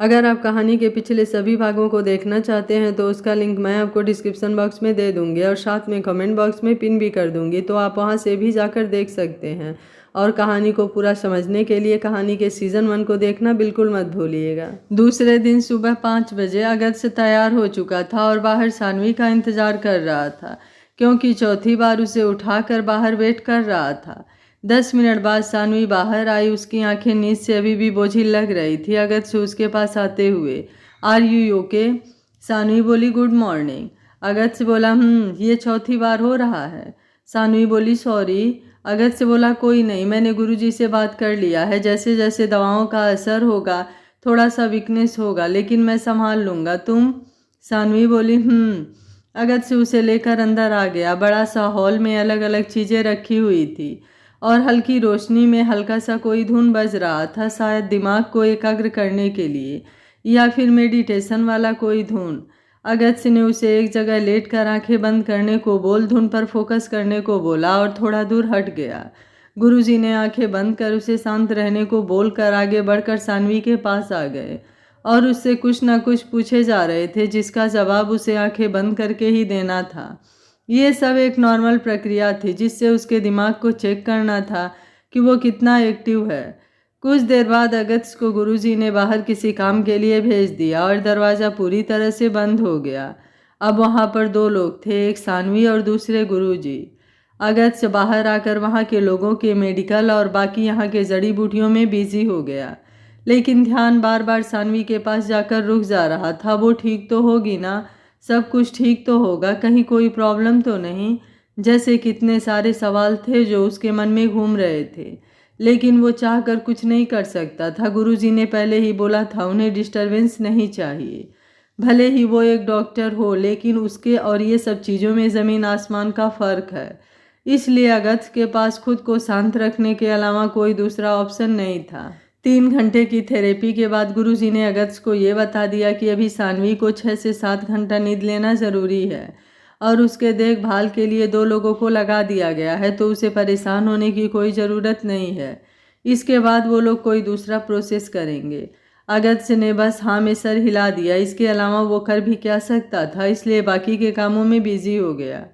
अगर आप कहानी के पिछले सभी भागों को देखना चाहते हैं तो उसका लिंक मैं आपको डिस्क्रिप्शन बॉक्स में दे दूंगी और साथ में कमेंट बॉक्स में पिन भी कर दूंगी, तो आप वहां से भी जाकर देख सकते हैं। और कहानी को पूरा समझने के लिए कहानी के सीज़न 1 को देखना बिल्कुल मत भूलिएगा। दूसरे दिन सुबह 5 बजे अगस्त तैयार हो चुका था और बाहर सानवी का इंतजार कर रहा था, क्योंकि चौथी बार उसे उठाकर बाहर वेट कर रहा था। 10 मिनट बाद सानवी बाहर आई। उसकी आंखें नींद से अभी भी बोझिल लग रही थी। अगस्त से उसके पास आते हुए, आर यू ओके? सानवी बोली, गुड मॉर्निंग। अगस्त से बोला, ये चौथी बार हो रहा है। सानवी बोली, सॉरी। अगस्त से बोला, कोई नहीं, मैंने गुरुजी से बात कर लिया है, जैसे जैसे दवाओं का असर होगा थोड़ा सा वीकनेस होगा, लेकिन मैं संभाल लूँगा। तुम? सानवी बोली, अगस्त से उसे लेकर अंदर आ गया। बड़ा सा हॉल में अलग अलग चीज़ें रखी हुई थी और हल्की रोशनी में हल्का सा कोई धुन बज रहा था, शायद दिमाग को एकाग्र करने के लिए या फिर मेडिटेशन वाला कोई धुन। अगस्त ने उसे एक जगह लेटकर आंखें बंद करने को बोल धुन पर फोकस करने को बोला और थोड़ा दूर हट गया। गुरुजी ने आंखें बंद कर उसे शांत रहने को बोलकर आगे बढ़कर सानवी के पास आ गए और उससे कुछ न कुछ पूछे जा रहे थे, जिसका जवाब उसे आंखें बंद करके ही देना था। ये सब एक नॉर्मल प्रक्रिया थी जिससे उसके दिमाग को चेक करना था कि वो कितना एक्टिव है। कुछ देर बाद अगस्त को गुरुजी ने बाहर किसी काम के लिए भेज दिया और दरवाज़ा पूरी तरह से बंद हो गया। अब वहाँ पर 2 लोग थे, एक सानवी और दूसरे गुरुजी। अगस्त बाहर आकर वहाँ के लोगों के मेडिकल और बाकी यहाँ के जड़ी बूटियों में बिजी हो गया, लेकिन ध्यान बार बार सानवी के पास जाकर रुक जा रहा था। वो ठीक तो होगी ना? सब कुछ ठीक तो होगा? कहीं कोई प्रॉब्लम तो नहीं? जैसे कितने सारे सवाल थे जो उसके मन में घूम रहे थे, लेकिन वो चाहकर कुछ नहीं कर सकता था। गुरुजी ने पहले ही बोला था उन्हें डिस्टरबेंस नहीं चाहिए। भले ही वो एक डॉक्टर हो, लेकिन उसके और ये सब चीज़ों में ज़मीन आसमान का फ़र्क है। इसलिए अगस्त के पास खुद को शांत रखने के अलावा कोई दूसरा ऑप्शन नहीं था। 3 घंटे की थेरेपी के बाद गुरुजी ने अगस्त को ये बता दिया कि अभी सानवी को 6 से 7 घंटा नींद लेना ज़रूरी है और उसके देखभाल के लिए 2 लोगों को लगा दिया गया है, तो उसे परेशान होने की कोई ज़रूरत नहीं है। इसके बाद वो लोग कोई दूसरा प्रोसेस करेंगे। अगस्त ने बस हाँ में सर हिला दिया। इसके अलावा वो कर भी क्या सकता था, इसलिए बाकी के कामों में बिजी हो गया।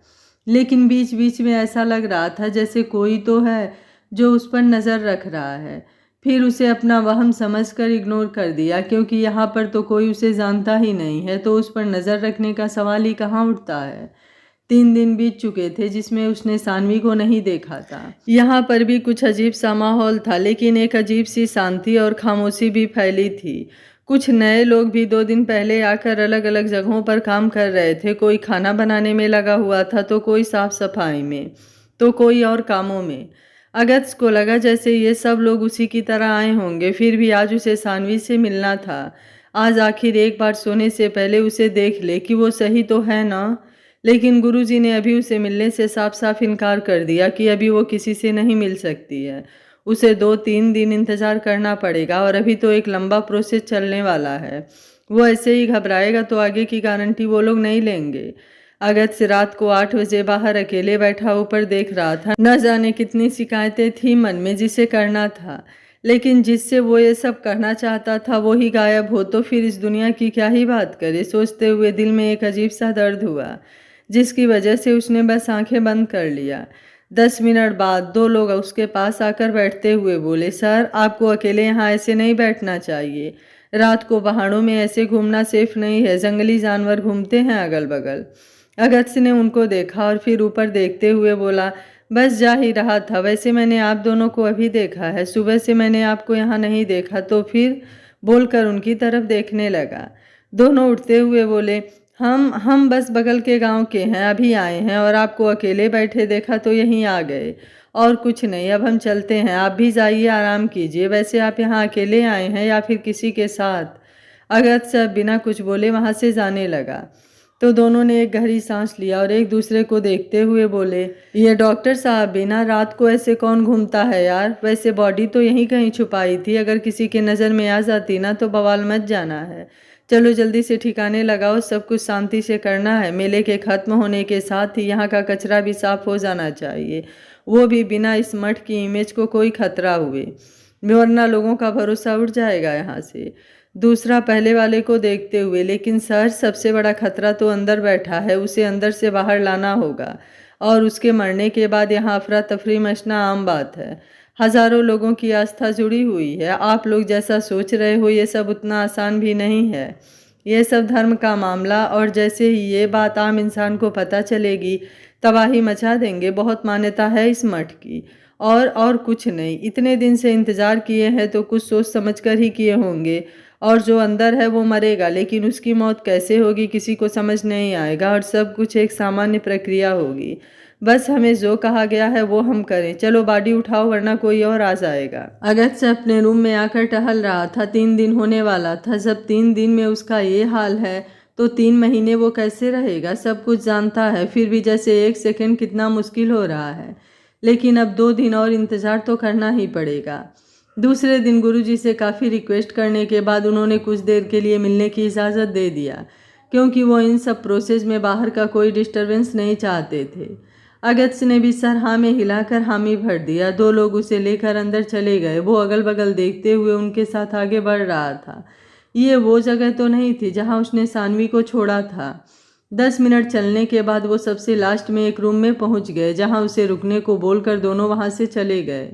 लेकिन बीच बीच में ऐसा लग रहा था जैसे कोई तो है जो उस पर नज़र रख रहा है। फिर उसे अपना वहम समझकर इग्नोर कर दिया, क्योंकि यहाँ पर तो कोई उसे जानता ही नहीं है, तो उस पर नज़र रखने का सवाल ही कहाँ उठता है। 3 दिन बीत चुके थे जिसमें उसने सानवी को नहीं देखा था। यहाँ पर भी कुछ अजीब सा माहौल था, लेकिन एक अजीब सी शांति और खामोशी भी फैली थी। कुछ नए लोग भी 2 दिन पहले आकर अलग अलग जगहों पर काम कर रहे थे। कोई खाना बनाने में लगा हुआ था, तो कोई साफ सफाई में, तो कोई और कामों में। अगस्त को लगा जैसे ये सब लोग उसी की तरह आए होंगे। फिर भी आज उसे सानवी से मिलना था। आज आखिर एक बार सोने से पहले उसे देख ले कि वो सही तो है ना। लेकिन गुरुजी ने अभी उसे मिलने से साफ साफ इनकार कर दिया कि अभी वो किसी से नहीं मिल सकती है। उसे 2-3 दिन इंतज़ार करना पड़ेगा और अभी तो एक लंबा प्रोसेस चलने वाला है। वो ऐसे ही घबराएगा तो आगे की गारंटी वो लोग नहीं लेंगे। अगस्त रात को 8 बजे बाहर अकेले बैठा ऊपर देख रहा था। न जाने कितनी शिकायतें थी मन में जिसे करना था, लेकिन जिससे वो ये सब करना चाहता था वो ही गायब हो तो फिर इस दुनिया की क्या ही बात करे। सोचते हुए दिल में एक अजीब सा दर्द हुआ, जिसकी वजह से उसने बस आंखें बंद कर लिया। 10 मिनट बाद 2 लोग उसके पास आकर बैठते हुए बोले, सर आपको अकेले यहाँ ऐसे नहीं बैठना चाहिए। रात को पहाड़ों में ऐसे घूमना सेफ नहीं है, जंगली जानवर घूमते हैं अगल बगल। अगस्त ने उनको देखा और फिर ऊपर देखते हुए बोला, बस जा ही रहा था। वैसे मैंने आप दोनों को अभी देखा है, सुबह से मैंने आपको यहाँ नहीं देखा। तो फिर बोलकर उनकी तरफ देखने लगा। दोनों उठते हुए बोले, हम बस बगल के गांव के हैं, अभी आए हैं और आपको अकेले बैठे देखा तो यहीं आ गए, और कुछ नहीं। अब हम चलते हैं, आप भी जाइए, आराम कीजिए। वैसे आप यहाँ अकेले आए हैं या फिर किसी के साथ? अगस्त बिना कुछ बोले वहाँ से जाने लगा। तो दोनों ने एक गहरी सांस लिया और एक दूसरे को देखते हुए बोले, ये डॉक्टर साहब, बिना रात को ऐसे कौन घूमता है यार? वैसे बॉडी तो यहीं कहीं छुपाई थी, अगर किसी के नज़र में आ जाती ना तो बवाल मच जाना है। चलो जल्दी से ठिकाने लगाओ, सब कुछ शांति से करना है। मेले के खत्म होने के साथ ही यहाँ का कचरा भी साफ हो जाना चाहिए, वो भी बिना इस मठ की इमेज को कोई खतरा हुए, वरना लोगों का भरोसा उठ जाएगा यहाँ से। दूसरा पहले वाले को देखते हुए, लेकिन सर सबसे बड़ा खतरा तो अंदर बैठा है, उसे अंदर से बाहर लाना होगा और उसके मरने के बाद यहाँ अफरा तफरी मचना आम बात है। हजारों लोगों की आस्था जुड़ी हुई है। आप लोग जैसा सोच रहे हो ये सब उतना आसान भी नहीं है। ये सब धर्म का मामला, और जैसे ही ये बात आम इंसान को पता चलेगी तबाही मचा देंगे। बहुत मान्यता है इस मठ की, और कुछ नहीं। इतने दिन से इंतजार किए हैं तो कुछ सोच समझ कर ही किए होंगे। और जो अंदर है वो मरेगा, लेकिन उसकी मौत कैसे होगी किसी को समझ नहीं आएगा, और सब कुछ एक सामान्य प्रक्रिया होगी। बस हमें जो कहा गया है वो हम करें। चलो बॉडी उठाओ वरना कोई और आ जाएगा। अगस्त्य अपने रूम में आकर टहल रहा था। 3 दिन होने वाला था। जब 3 दिन में उसका ये हाल है तो 3 महीने वो कैसे रहेगा। सब कुछ जानता है, फिर भी जैसे 1 सेकंड कितना मुश्किल हो रहा है। लेकिन अब 2 दिन और इंतजार तो करना ही पड़ेगा। दूसरे दिन गुरुजी से काफ़ी रिक्वेस्ट करने के बाद उन्होंने कुछ देर के लिए मिलने की इजाज़त दे दिया, क्योंकि वो इन सब प्रोसेस में बाहर का कोई डिस्टरबेंस नहीं चाहते थे। अगस्त्य ने भी सर हाँ में हिलाकर हामी भर दिया। 2 लोग उसे लेकर अंदर चले गए। वो अगल बगल देखते हुए उनके साथ आगे बढ़ रहा था। ये वो जगह तो नहीं थी जहाँ उसने सानवी को छोड़ा था। 10 मिनट चलने के बाद वो सबसे लास्ट में एक रूम में पहुँच गए, जहाँ उसे रुकने को बोलकर दोनों वहाँ से चले गए।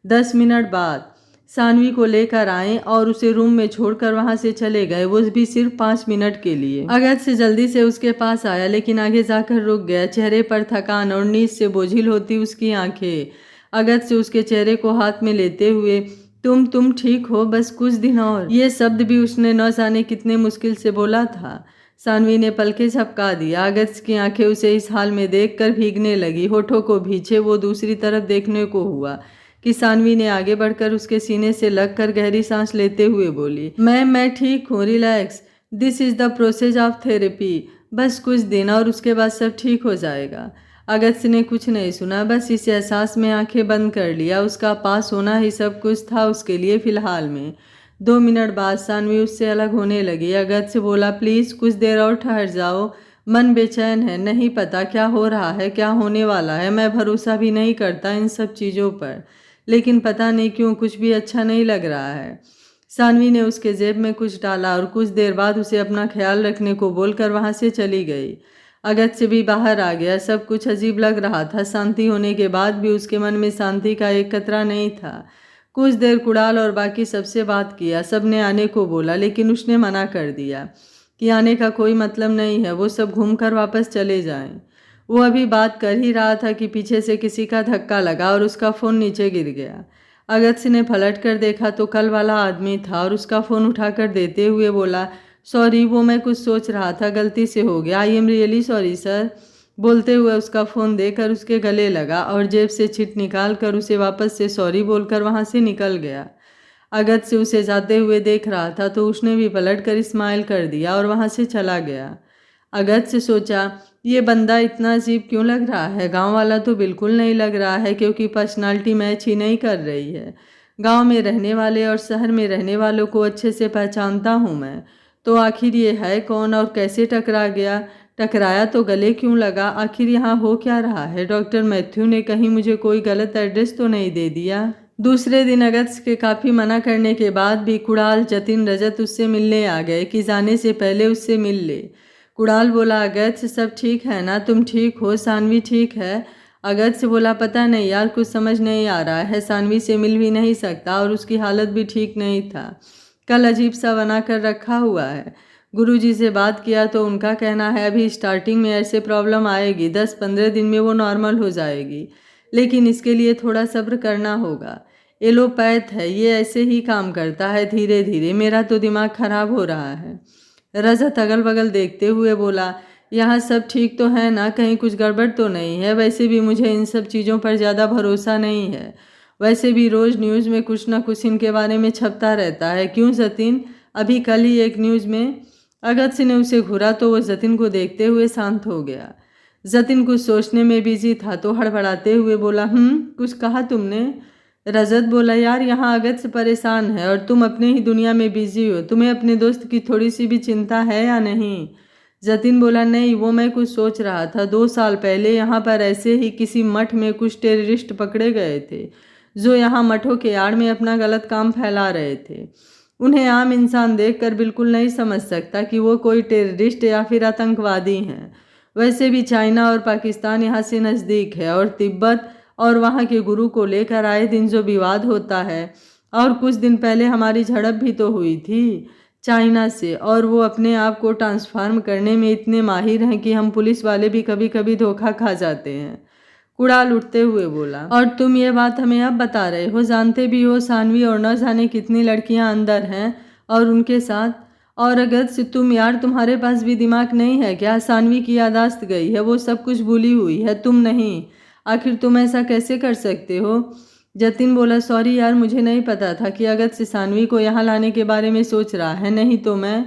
10 मिनट बाद सानवी को लेकर आए और उसे रूम में छोड़कर वहां से चले गए, वो भी सिर्फ 5 मिनट के लिए। अगस्त्य जल्दी से उसके पास आया, लेकिन आगे जाकर रुक गया। चेहरे पर थकान और नींद से बोझिल होती उसकी आंखें। अगस्त्य उसके चेहरे को हाथ में लेते हुए, तुम ठीक हो, बस कुछ दिन और। ये शब्द भी उसने न जाने कितने मुश्किल से बोला था। सानवी ने पलके झपका दिया। अगस्त्य की आंखें उसे इस हाल में देखकर भीगने लगी। होठों को भींचे वो दूसरी तरफ देखने को हुआ कि सानवी ने आगे बढ़कर उसके सीने से लगकर गहरी सांस लेते हुए बोली, मैं ठीक हूँ, relax, this is the process of therapy. बस कुछ दिन और उसके बाद सब ठीक हो जाएगा। अगस्त्य ने कुछ नहीं सुना, बस इस एहसास में आंखें बंद कर लिया। उसका पास होना ही सब कुछ था उसके लिए फिलहाल में। 2 मिनट बाद सानवी उससे अलग होने लगी। अगस्त्य बोला, प्लीज़ कुछ देर और ठहर जाओ, मन बेचैन है, नहीं पता क्या हो रहा है, क्या होने वाला है। मैं भरोसा भी नहीं करता इन सब चीज़ों पर, लेकिन पता नहीं क्यों कुछ भी अच्छा नहीं लग रहा है। सानवी ने उसके जेब में कुछ डाला और कुछ देर बाद उसे अपना ख्याल रखने को बोलकर वहां से चली गई। अगस्त्य भी बाहर आ गया। सब कुछ अजीब लग रहा था। शांति होने के बाद भी उसके मन में शांति का एक कतरा नहीं था। कुछ देर कुणाल और बाकी सबसे बात किया। सबने आने को बोला, लेकिन उसने मना कर दिया कि आने का कोई मतलब नहीं है, वो सब घूमकर वापस चले जाएं। वो अभी बात कर ही रहा था कि पीछे से किसी का धक्का लगा और उसका फ़ोन नीचे गिर गया। अगस्त्य ने पलट कर देखा तो कल वाला आदमी था और उसका फ़ोन उठाकर देते हुए बोला, सॉरी, वो मैं कुछ सोच रहा था, गलती से हो गया, I am really sorry sir. बोलते हुए उसका फ़ोन देकर उसके गले लगा और जेब से चिट निकाल कर उसे वापस से सॉरी बोलकर वहाँ से निकल गया। अगस्त्य उसे जाते हुए देख रहा था तो उसने भी पलट कर स्माइल कर दिया और वहाँ से चला गया। अगस्त्य सोचा, ये बंदा इतना अजीब क्यों लग रहा है। गांव वाला तो बिल्कुल नहीं लग रहा है, क्योंकि पर्सनालिटी मैच ही नहीं कर रही है। गांव में रहने वाले और शहर में रहने वालों को अच्छे से पहचानता हूँ मैं, तो आखिर ये है कौन और कैसे टकरा गया। टकराया तो गले क्यों लगा। आखिर यहाँ हो क्या रहा है। डॉक्टर मैथ्यू ने कहीं मुझे कोई गलत एड्रेस तो नहीं दे दिया। दूसरे दिन अगस्त्य के काफ़ी मना करने के बाद भी कुणाल, जतिन, रजत उससे मिलने आ गए कि जाने से पहले उससे मिल ले। कुणाल बोला, अगस्त्य सब ठीक है ना, तुम ठीक हो, सानवी ठीक है। अगस्त्य बोला, पता नहीं यार, कुछ समझ नहीं आ रहा है, सानवी से मिल भी नहीं सकता और उसकी हालत भी ठीक नहीं था, कल अजीब सा बना कर रखा हुआ है। गुरुजी से बात किया तो उनका कहना है अभी स्टार्टिंग में ऐसे प्रॉब्लम आएगी, 10-15 दिन में वो नॉर्मल हो जाएगी, लेकिन इसके लिए थोड़ा सब्र करना होगा। एलोपैथ है, ये ऐसे ही काम करता है धीरे धीरे। मेरा तो दिमाग खराब हो रहा है। रजत अगल बगल देखते हुए बोला, यहाँ सब ठीक तो है ना, कहीं कुछ गड़बड़ तो नहीं है। वैसे भी मुझे इन सब चीज़ों पर ज़्यादा भरोसा नहीं है। वैसे भी रोज़ न्यूज़ में कुछ ना कुछ इनके बारे में छपता रहता है। क्यों जतिन, अभी कल ही एक न्यूज़ में। अगस्त्य ने उसे घूरा तो वो जतिन को देखते हुए शांत हो गया। जतिन कुछ सोचने में बिजी था तो हड़बड़ाते हुए बोला, कुछ कहा तुमने। रजत बोला, यार यहाँ अगस्त्य परेशान है और तुम अपने ही दुनिया में बिजी हो, तुम्हें अपने दोस्त की थोड़ी सी भी चिंता है या नहीं। जतिन बोला, नहीं, वो मैं कुछ सोच रहा था, 2 साल पहले यहाँ पर ऐसे ही किसी मठ में कुछ टेररिस्ट पकड़े गए थे जो यहाँ मठों के आड़ में अपना गलत काम फैला रहे थे। उन्हें आम इंसान देखकर बिल्कुल नहीं समझ सकता कि वो कोई टेररिस्ट या फिर आतंकवादी हैं। वैसे भी चाइना और पाकिस्तान यहाँ से नज़दीक है और तिब्बत और वहाँ के गुरु को लेकर आए दिन जो विवाद होता है, और कुछ दिन पहले हमारी झड़प भी तो हुई थी चाइना से, और वो अपने आप को ट्रांसफॉर्म करने में इतने माहिर हैं कि हम पुलिस वाले भी कभी कभी धोखा खा जाते हैं। कुणाल उठते हुए बोला, और तुम ये बात हमें अब बता रहे हो? जानते भी हो सानवी और न जाने कितनी लड़कियां अंदर हैं और उनके साथ। और अगर से तुम यार, तुम्हारे पास भी दिमाग नहीं है क्या? सानवी की यादाश्त गई है, वो सब कुछ भूली हुई है, तुम नहीं। आखिर तुम ऐसा कैसे कर सकते हो? जतिन बोला, सॉरी यार, मुझे नहीं पता था कि अगस्त से सानवी को यहाँ लाने के बारे में सोच रहा है, नहीं तो मैं।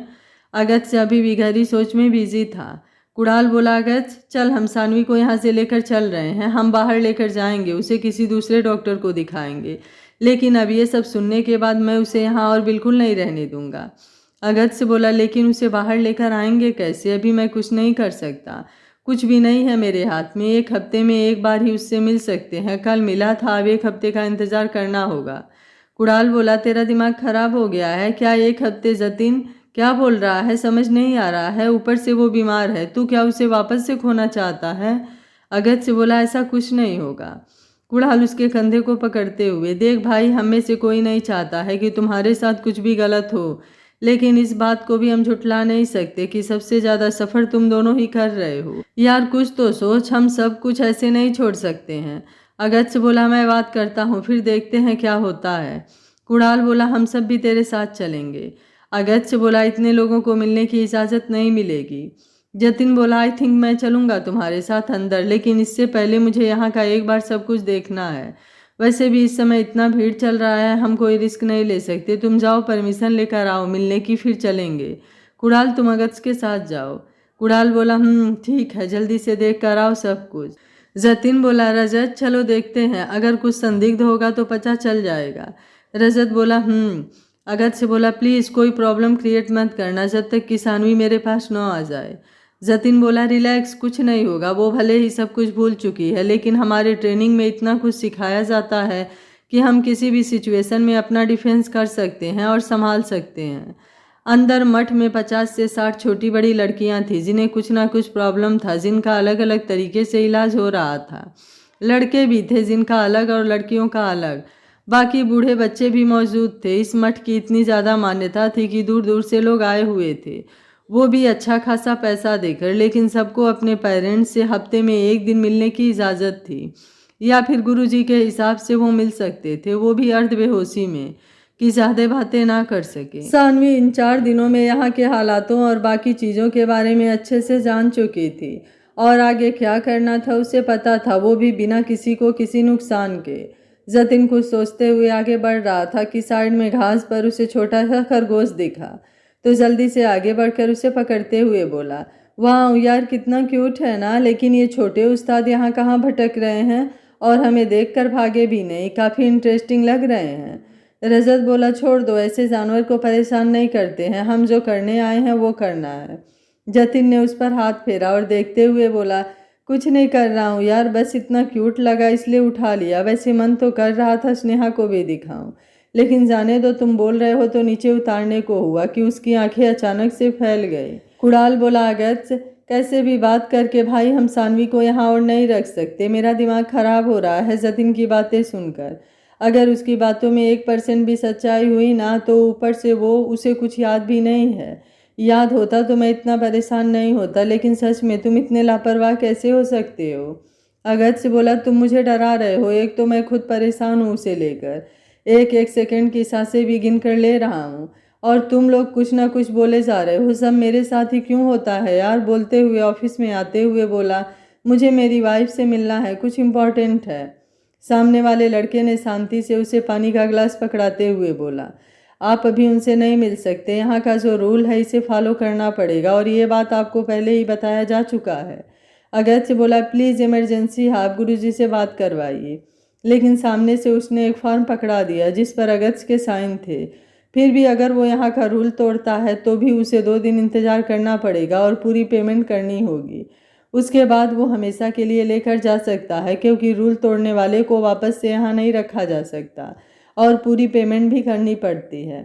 अगस्त से अभी भी गहरी सोच में बिजी था। कुणाल बोला, अगस्त चल, हम सानवी को यहाँ से लेकर चल रहे हैं, हम बाहर लेकर जाएंगे, उसे किसी दूसरे डॉक्टर को दिखाएंगे। लेकिन अब ये सब सुनने के बाद मैं उसे यहाँ और बिल्कुल नहीं रहने दूंगा। अगस्त से बोला, लेकिन उसे बाहर लेकर आएंगे कैसे? अभी मैं कुछ नहीं कर सकता, कुछ भी नहीं है मेरे हाथ में। 1 हफ्ते में एक बार ही उससे मिल सकते हैं, कल मिला था, अब 1 हफ्ते का इंतजार करना होगा। कुणाल बोला, तेरा दिमाग खराब हो गया है क्या? 1 हफ्ते? जतिन क्या बोल रहा है, समझ नहीं आ रहा है। ऊपर से वो बीमार है, तू क्या उसे वापस से खोना चाहता है? अगस्त से बोला, ऐसा कुछ नहीं होगा। कुणाल उसके कंधे को पकड़ते हुए, देख भाई, हम में से कोई नहीं चाहता है कि तुम्हारे साथ कुछ भी गलत हो, लेकिन इस बात को भी हम झुठला नहीं सकते कि सबसे ज्यादा सफर तुम दोनों ही कर रहे हो। यार कुछ तो सोच, हम सब कुछ ऐसे नहीं छोड़ सकते हैं। अगस्त बोला, मैं बात करता हूँ, फिर देखते हैं क्या होता है। कुणाल बोला, हम सब भी तेरे साथ चलेंगे। अगस्त बोला, इतने लोगों को मिलने की इजाज़त नहीं मिलेगी। जतिन बोला, आई थिंक मैं चलूँगा तुम्हारे साथ अंदर, लेकिन इससे पहले मुझे यहाँ का एक बार सब कुछ देखना है। वैसे भी इस समय इतना भीड़ चल रहा है, हम कोई रिस्क नहीं ले सकते। तुम जाओ, परमिशन लेकर आओ मिलने की, फिर चलेंगे। कुणाल, तुम अगस्त के साथ जाओ। कुणाल बोला, ठीक है, जल्दी से देख कर आओ सब कुछ। जतिन बोला, रजत चलो देखते हैं, अगर कुछ संदिग्ध होगा तो पता चल जाएगा। रजत बोला, अगस्त से बोला, प्लीज़ कोई प्रॉब्लम क्रिएट मत करना जब तक कि सानवी मेरे पास न आ जाए। जतिन बोला, रिलैक्स, कुछ नहीं होगा, वो भले ही सब कुछ भूल चुकी है, लेकिन हमारे ट्रेनिंग में इतना कुछ सिखाया जाता है कि हम किसी भी सिचुएशन में अपना डिफेंस कर सकते हैं और संभाल सकते हैं। अंदर मठ में 50 से 60 छोटी बड़ी लड़कियां थीं जिन्हें कुछ ना कुछ प्रॉब्लम था, जिनका अलग अलग तरीके से इलाज हो रहा था। लड़के भी थे जिनका अलग और लड़कियों का अलग। बाकी बूढ़े बच्चे भी मौजूद थे। इस मठ की इतनी ज़्यादा मान्यता थी कि दूर दूर से लोग आए हुए थे, वो भी अच्छा खासा पैसा देकर, लेकिन सबको अपने पेरेंट्स से हफ्ते में 1 दिन मिलने की इजाज़त थी, या फिर गुरुजी के हिसाब से वो मिल सकते थे, वो भी अर्ध बेहोशी में, कि ज़्यादा बातें ना कर सके। सानवी इन 4 दिनों में यहाँ के हालातों और बाकी चीज़ों के बारे में अच्छे से जान चुकी थी, और आगे क्या करना था उसे पता था, वो भी बिना किसी को किसी नुकसान के। जतिन कुछ सोचते हुए आगे बढ़ रहा था कि साइड में घास पर उसे छोटा सा खरगोश दिखा, तो जल्दी से आगे बढ़कर उसे पकड़ते हुए बोला, वाह यार, कितना क्यूट है ना, लेकिन ये छोटे उस्ताद यहाँ कहाँ भटक रहे हैं और हमें देखकर भागे भी नहीं, काफ़ी इंटरेस्टिंग लग रहे हैं। रजत बोला, छोड़ दो, ऐसे जानवर को परेशान नहीं करते हैं, हम जो करने आए हैं वो करना है। जतिन ने उस पर हाथ फेरा और देखते हुए बोला, कुछ नहीं कर रहा हूँ यार, बस इतना क्यूट लगा इसलिए उठा लिया, वैसे मन तो कर रहा था स्नेहा को भी दिखाऊं, लेकिन जाने दो, तुम बोल रहे हो तो नीचे उतारने को हुआ कि उसकी आंखें अचानक से फैल गई। कुणाल बोला, अगस्त कैसे भी बात करके भाई, हम सानवी को यहाँ और नहीं रख सकते, मेरा दिमाग खराब हो रहा है जतिन की बातें सुनकर। अगर उसकी बातों में 1% भी सच्चाई हुई ना, तो ऊपर से वो उसे कुछ याद भी नहीं है, याद होता तो मैं इतना परेशान नहीं होता, लेकिन सच में तुम इतने लापरवाह कैसे हो सकते हो? अगस्त से बोला, तुम मुझे डरा रहे हो, एक तो मैं खुद परेशान हूँ उसे लेकर, एक एक सेकंड की सांसें भी गिन कर ले रहा हूँ, और तुम लोग कुछ ना कुछ बोले जा रहे हो, सब मेरे साथ ही क्यों होता है यार? बोलते हुए ऑफिस में आते हुए बोला, मुझे मेरी वाइफ से मिलना है, कुछ इम्पोर्टेंट है। सामने वाले लड़के ने शांति से उसे पानी का गिलास पकड़ाते हुए बोला, आप अभी उनसे नहीं मिल सकते, यहाँ का जो रूल है इसे फॉलो करना पड़ेगा, और ये बात आपको पहले ही बताया जा चुका है। अगस्त से बोला, प्लीज़ इमरजेंसी है, आप गुरुजी से बात करवाइए। लेकिन सामने से उसने एक फॉर्म पकड़ा दिया जिस पर अगस्त के साइन थे। फिर भी अगर वो यहाँ का रूल तोड़ता है तो भी उसे 2 दिन इंतज़ार करना पड़ेगा और पूरी पेमेंट करनी होगी। उसके बाद वो हमेशा के लिए लेकर जा सकता है, क्योंकि रूल तोड़ने वाले को वापस से यहाँ नहीं रखा जा सकता और पूरी पेमेंट भी करनी पड़ती है।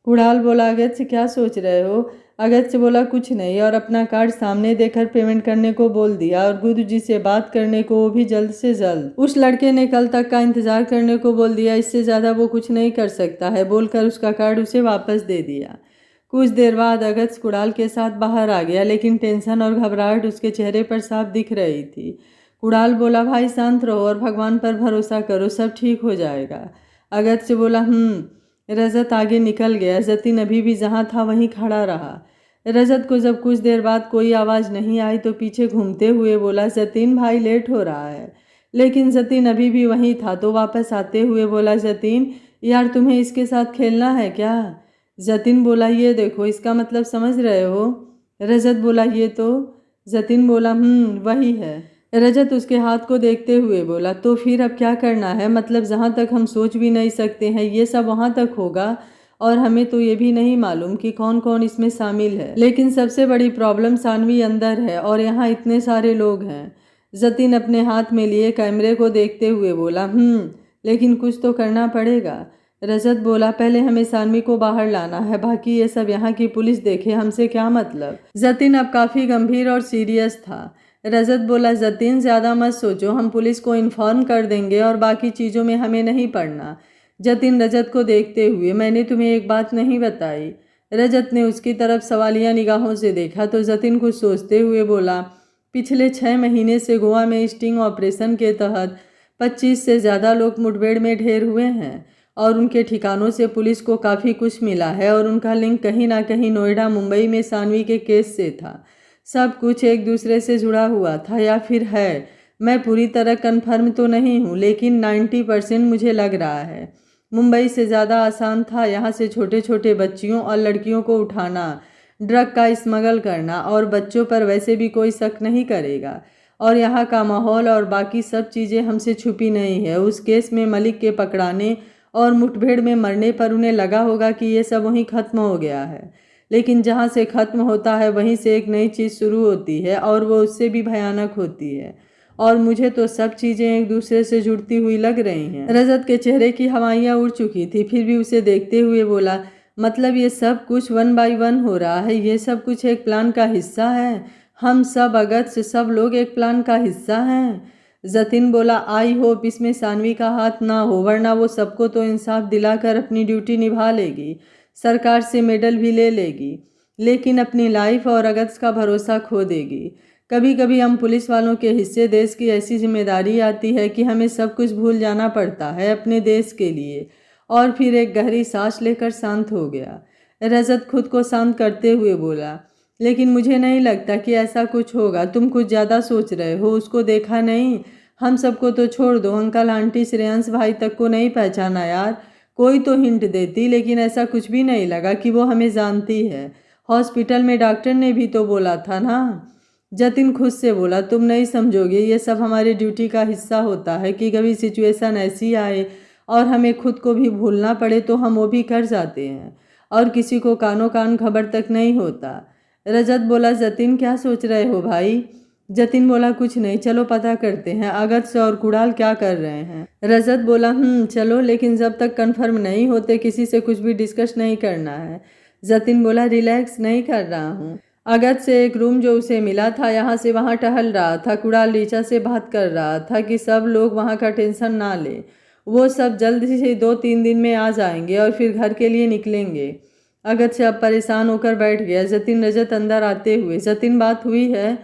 कुणाल बोला, अगस्त्य क्या सोच रहे हो? अगस्त्य बोला, कुछ नहीं, और अपना कार्ड सामने देकर पेमेंट करने को बोल दिया और गुरुजी से बात करने को, वो भी जल्द से जल्द। उस लड़के ने कल तक का इंतजार करने को बोल दिया, इससे ज़्यादा वो कुछ नहीं कर सकता है, बोलकर उसका कार्ड उसे वापस दे दिया। कुछ देर बाद अगस्त्य कुणाल के साथ बाहर आ गया, लेकिन टेंशन और घबराहट उसके चेहरे पर साफ दिख रही थी। कुणाल बोला, भाई शांत रहो और भगवान पर भरोसा करो, सब ठीक हो जाएगा। अगस्त्य बोला, रजत आगे निकल गया। जतिन अभी भी जहाँ था वहीं खड़ा रहा। रजत को जब कुछ देर बाद कोई आवाज़ नहीं आई तो पीछे घूमते हुए बोला, जतिन भाई लेट हो रहा है। लेकिन जतिन अभी भी वहीं था तो वापस आते हुए बोला, जतिन यार तुम्हें इसके साथ खेलना है क्या? जतिन बोला, ये देखो, इसका मतलब समझ रहे हो? रजत बोला, ये तो। जतिन बोला, वही है। रजत उसके हाथ को देखते हुए बोला, तो फिर अब क्या करना है? मतलब जहाँ तक हम सोच भी नहीं सकते हैं ये सब वहाँ तक होगा, और हमें तो ये भी नहीं मालूम कि कौन कौन इसमें शामिल है। लेकिन सबसे बड़ी प्रॉब्लम सानवी अंदर है और यहाँ इतने सारे लोग हैं। जतिन अपने हाथ में लिए कैमरे को देखते हुए बोला, लेकिन कुछ तो करना पड़ेगा। रजत बोला, पहले हमें सानवी को बाहर लाना है, बाकी ये सब यहाँ की पुलिस देखे, हमसे क्या मतलब। जतिन अब काफ़ी गंभीर और सीरियस था। रजत बोला, जतिन ज़्यादा मत सोचो, हम पुलिस को इन्फॉर्म कर देंगे और बाकी चीज़ों में हमें नहीं पड़ना। जतिन रजत को देखते हुए, मैंने तुम्हें एक बात नहीं बताई। रजत ने उसकी तरफ सवालिया निगाहों से देखा तो जतिन कुछ सोचते हुए बोला, पिछले 6 महीने से गोवा में स्टिंग ऑपरेशन के तहत 25 से ज़्यादा लोग मुठभेड़ में ढेर हुए हैं और उनके ठिकानों से पुलिस को काफ़ी कुछ मिला है और उनका लिंक कहीं ना कहीं नोएडा मुंबई में सानवी के केस से था। सब कुछ एक दूसरे से जुड़ा हुआ था या फिर है, मैं पूरी तरह कन्फर्म तो नहीं हूँ, लेकिन 90% मुझे लग रहा है। मुंबई से ज़्यादा आसान था यहाँ से छोटे छोटे बच्चियों और लड़कियों को उठाना, ड्रग का स्मगल करना, और बच्चों पर वैसे भी कोई शक नहीं करेगा। और यहाँ का माहौल और बाकी सब चीज़ें हमसे छुपी नहीं है। उस केस में मलिक के पकड़ाने और मुठभेड़ में मरने पर उन्हें लगा होगा कि ये सब वहीं ख़त्म हो गया है, लेकिन जहाँ से ख़त्म होता है वहीं से एक नई चीज़ शुरू होती है और वो उससे भी भयानक होती है। और मुझे तो सब चीज़ें एक दूसरे से जुड़ती हुई लग रही हैं। रजत के चेहरे की हवाइयाँ उड़ चुकी थी, फिर भी उसे देखते हुए बोला, मतलब ये सब कुछ 1 बाय 1 हो रहा है? ये सब कुछ एक प्लान का हिस्सा है? हम सब अगस्त्य सब लोग एक प्लान का हिस्सा हैं? जतिन बोला, आई होप इसमें सानवी का हाथ ना हो, वरना वो सबको तो इंसाफ दिलाकर अपनी ड्यूटी निभा लेगी, सरकार से मेडल भी ले लेगी, लेकिन अपनी लाइफ और अगस्त्य का भरोसा खो देगी। कभी कभी हम पुलिस वालों के हिस्से देश की ऐसी जिम्मेदारी आती है कि हमें सब कुछ भूल जाना पड़ता है अपने देश के लिए। और फिर एक गहरी सांस लेकर शांत हो गया। रजत खुद को शांत करते हुए बोला, लेकिन मुझे नहीं लगता कि ऐसा कुछ होगा, तुम कुछ ज़्यादा सोच रहे हो। उसको देखा नहीं? हम सबको तो छोड़ दो, अंकल आंटी श्रेयांश भाई तक को नहीं पहचाना यार। कोई तो हिंट देती, लेकिन ऐसा कुछ भी नहीं लगा कि वो हमें जानती है। हॉस्पिटल में डॉक्टर ने भी तो बोला था ना। जतिन खुद से बोला, तुम नहीं समझोगे, ये सब हमारी ड्यूटी का हिस्सा होता है कि कभी सिचुएशन ऐसी आए और हमें खुद को भी भूलना पड़े तो हम वो भी कर जाते हैं और किसी को कानों कान खबर तक नहीं होता। रजत बोला, जतिन क्या सोच रहे हो भाई? जतिन बोला, कुछ नहीं, चलो पता करते हैं अगस्त्य और कुणाल क्या कर रहे हैं। रजत बोला, चलो, लेकिन जब तक कंफर्म नहीं होते किसी से कुछ भी डिस्कस नहीं करना है। जतिन बोला, रिलैक्स नहीं कर रहा हूँ। अगस्त्य से एक रूम जो उसे मिला था यहाँ से वहाँ टहल रहा था। कुणाल रीचा से बात कर रहा था कि सब लोग वहाँ का टेंशन ना ले, वो सब जल्द से 2-3 दिन में आ जाएंगे और फिर घर के लिए निकलेंगे। अगस्त्य अब परेशान होकर बैठ गया। जतिन रजत अंदर आते हुए, जतिन बात हुई है?